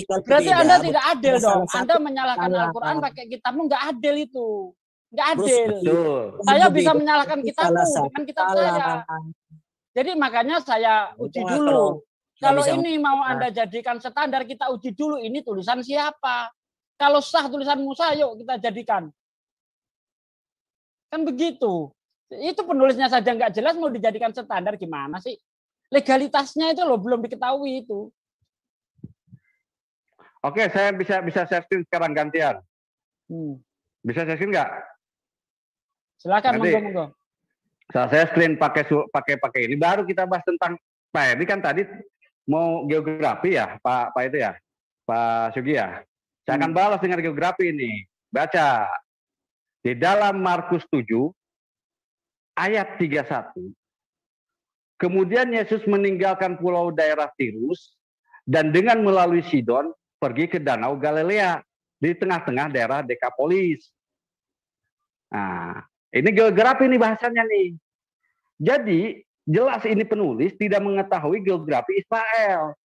berarti beda, Anda tidak adil dong. Anda menyalahkan Al-Quran pakai kitabmu, nggak adil itu. Nggak adil. Saya bisa menyalahkan kitabmu dengan kitab saya. Jadi makanya saya uji dulu. Kalau ini mau Anda jadikan standar, kita uji dulu ini tulisan siapa. Kalau sah tulisan Musa, yuk kita jadikan. Kan begitu. Itu penulisnya saja nggak jelas, mau dijadikan standar gimana sih? Legalitasnya itu loh belum diketahui itu. Oke, saya bisa share sekarang gantian. Bisa share nggak? Silakan, monggo. Saya screen pakai ini. Baru kita bahas tentang Pak ini kan tadi mau geografi ya, Pak itu ya, Pak Sugi ya. Saya akan balas dengan geografi ini. Baca di dalam Markus 7 ayat 31. Kemudian Yesus meninggalkan pulau daerah Tirus dan dengan melalui Sidon pergi ke Danau Galilea di tengah-tengah daerah Dekapolis. Nah, ini geografi nih bahasanya nih. Jadi jelas ini penulis tidak mengetahui geografi Israel.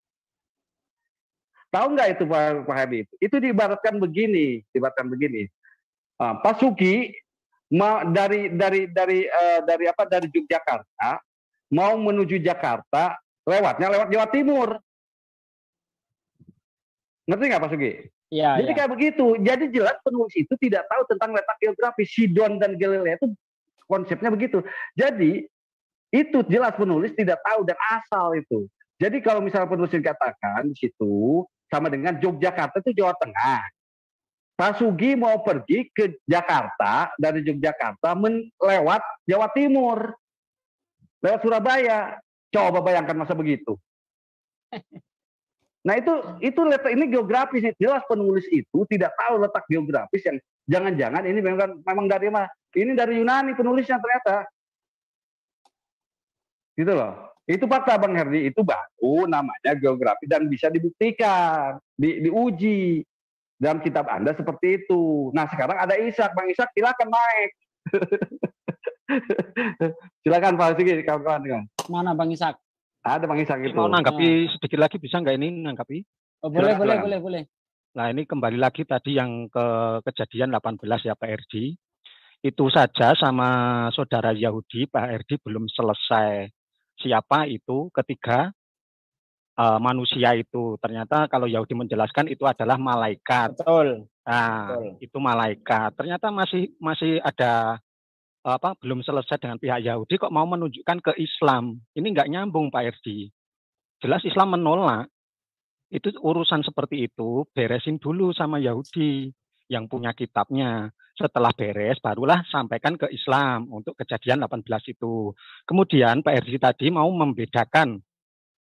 Tahu nggak itu Pak Habib? Itu diibaratkan begini. Pak Sugi dari Yogyakarta mau menuju Jakarta lewat Jawa Timur. Ngerti nggak Pak Sugi? Ya, jadi kayak begitu. Jadi jelas penulis itu tidak tahu tentang letak geografi Sidon dan Galilea itu konsepnya begitu. Jadi itu jelas penulis tidak tahu dan asal itu. Jadi kalau misalnya penulis dikatakan di situ sama dengan Yogyakarta itu Jawa Tengah. Pak Sugi mau pergi ke Jakarta, dari Yogyakarta lewat Jawa Timur, lewat Surabaya. Coba bayangkan masa begitu. Nah itu letak ini geografis, jelas penulis itu tidak tahu letak geografis yang jangan-jangan ini memang dari mana? Ini dari Yunani penulisnya ternyata. Gitu loh. Itu fakta Bang Herdi, itu baru namanya geografi dan bisa dibuktikan, diuji. Dalam kitab Anda seperti itu. Nah sekarang ada Ishak, Bang Ishak silakan naik. Silakan Pak Sugi, kawan-kawan. Mana Bang Ishak? Ada Bang Ishak itu. Mau nanggapi sedikit lagi bisa nggak ini nanggapi? Oh, boleh. Nah ini kembali lagi tadi yang ke kejadian 18 ya Pak Erdi. Itu saja sama saudara Yahudi Pak Erdi belum selesai. Siapa itu ketiga? Manusia itu ternyata kalau Yahudi menjelaskan itu adalah malaikat. Betul. Nah, betul. Itu malaikat. Ternyata masih ada belum selesai dengan pihak Yahudi kok mau menunjukkan ke Islam. Ini nggak nyambung Pak Erdi. Jelas Islam menolak. Itu urusan seperti itu beresin dulu sama Yahudi yang punya kitabnya. Setelah beres barulah sampaikan ke Islam untuk kejadian 18 itu. Kemudian Pak Erdi tadi mau membedakan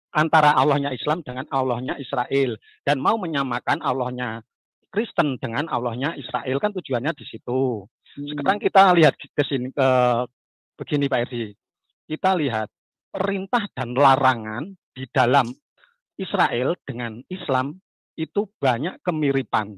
antara Allahnya Islam dengan Allahnya Israel dan mau menyamakan Allahnya Kristen dengan Allahnya Israel, kan tujuannya di situ. Sekarang kita lihat ke sini begini Pak Erdi. Kita lihat perintah dan larangan di dalam Israel dengan Islam itu banyak kemiripan.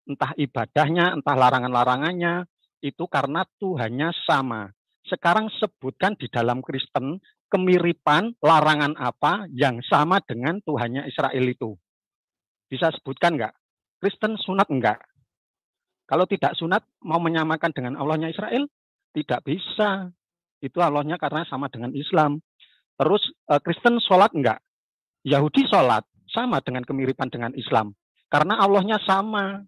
Entah ibadahnya, entah larangan-larangannya, itu karena Tuhannya sama. Sekarang sebutkan di dalam Kristen kemiripan larangan apa yang sama dengan Tuhannya Israel itu. Bisa sebutkan nggak? Kristen sunat enggak? Kalau tidak sunat mau menyamakan dengan Allahnya Israel? Tidak bisa. Itu Allahnya karena sama dengan Islam. Terus Kristen sholat enggak? Yahudi sholat sama dengan kemiripan dengan Islam. Karena Allahnya sama.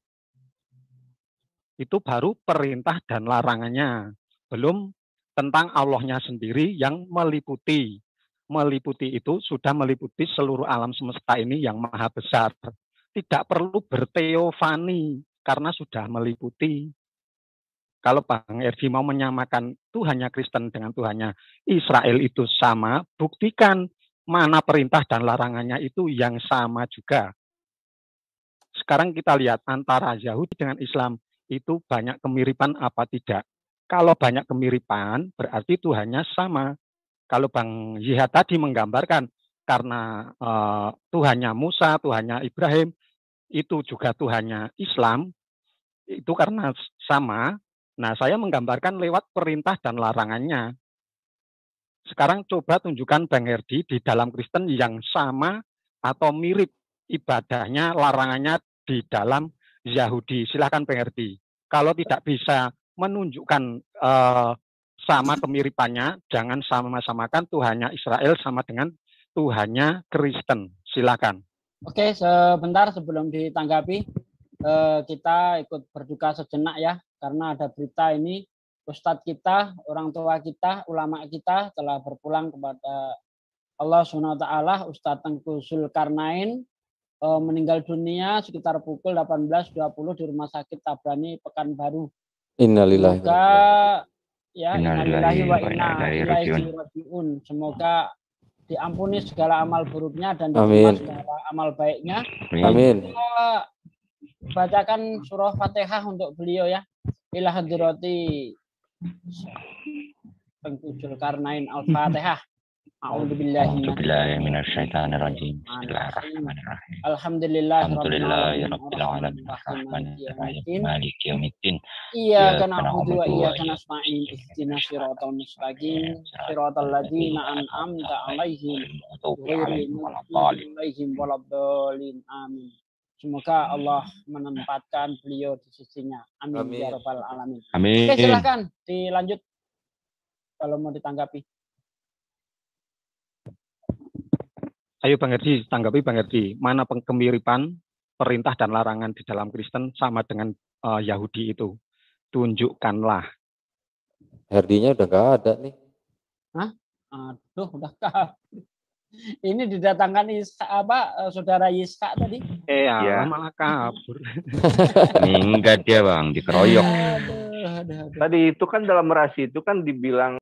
Itu baru perintah dan larangannya. Belum tentang Allahnya sendiri yang meliputi. Meliputi itu sudah meliputi seluruh alam semesta ini yang maha besar. Tidak perlu berteofani karena sudah meliputi. Kalau Bang Erdi mau menyamakan Tuhannya Kristen dengan Tuhannya Israel itu sama, buktikan mana perintah dan larangannya itu yang sama juga. Sekarang kita lihat antara Yahudi dengan Islam itu banyak kemiripan apa tidak. Kalau banyak kemiripan, berarti Tuhannya sama. Kalau Bang Jihad tadi menggambarkan, karena Tuhannya Musa, Tuhannya Ibrahim, itu juga Tuhannya Islam, itu karena sama. Nah, saya menggambarkan lewat perintah dan larangannya. Sekarang coba tunjukkan Bang Herdi di dalam Kristen yang sama atau mirip ibadahnya, larangannya di dalam Yahudi. Silahkan Bang Herdi. Kalau tidak bisa menunjukkan sama kemiripannya, jangan sama-samakan Tuhannya Israel sama dengan Tuhannya Kristen. Silakan. Oke, sebentar sebelum ditanggapi, kita ikut berduka sejenak ya, karena ada berita ini, Ustadz kita, orang tua kita, ulama kita telah berpulang kepada Allah SWT, Ustadz Tengku Zulkarnain, meninggal dunia sekitar pukul 18.20 di Rumah Sakit Tabrani, Pekanbaru. Innalillahi. Semoga ya innalillahi wa inna ilaihi rajiun. Semoga diampuni segala amal buruknya dan diterima segala amal baiknya. Amin. Kita bacakan surah Fatihah untuk beliau ya. Ila hadirati Tengku Zulkarnain Al-Fatihah. A'udzubillahi minasyaitonir rajim. Bismillahirrahmanirrahim. Alhamdulillahirabbil alamin. Maliki yaumiddin. Iyyaka na'budu wa iyyaka nasta'in. Ihdinas siratal mustaqim. Siratal ladzina an'amta 'alaihim ghairil maghdubi 'alaihim waladdallin. Amin. Semoga Allah menempatkan beliau di sisinya. Amin. Ya rabbal alamin. Amin. Oke, silakan dilanjut kalau mau ditanggapi. Ayo Bang Herdi, tanggapi Bang Herdi. Mana kemiripan perintah dan larangan di dalam Kristen sama dengan Yahudi itu? Tunjukkanlah. Herdinya udah nggak ada nih. Hah? Aduh, udah kah? Ini didatangkan saudara Yiska tadi. Ya. Malah kabur. Minggat dia bang, dikeroyok. Aduh. Tadi itu kan dalam rasi itu kan dibilang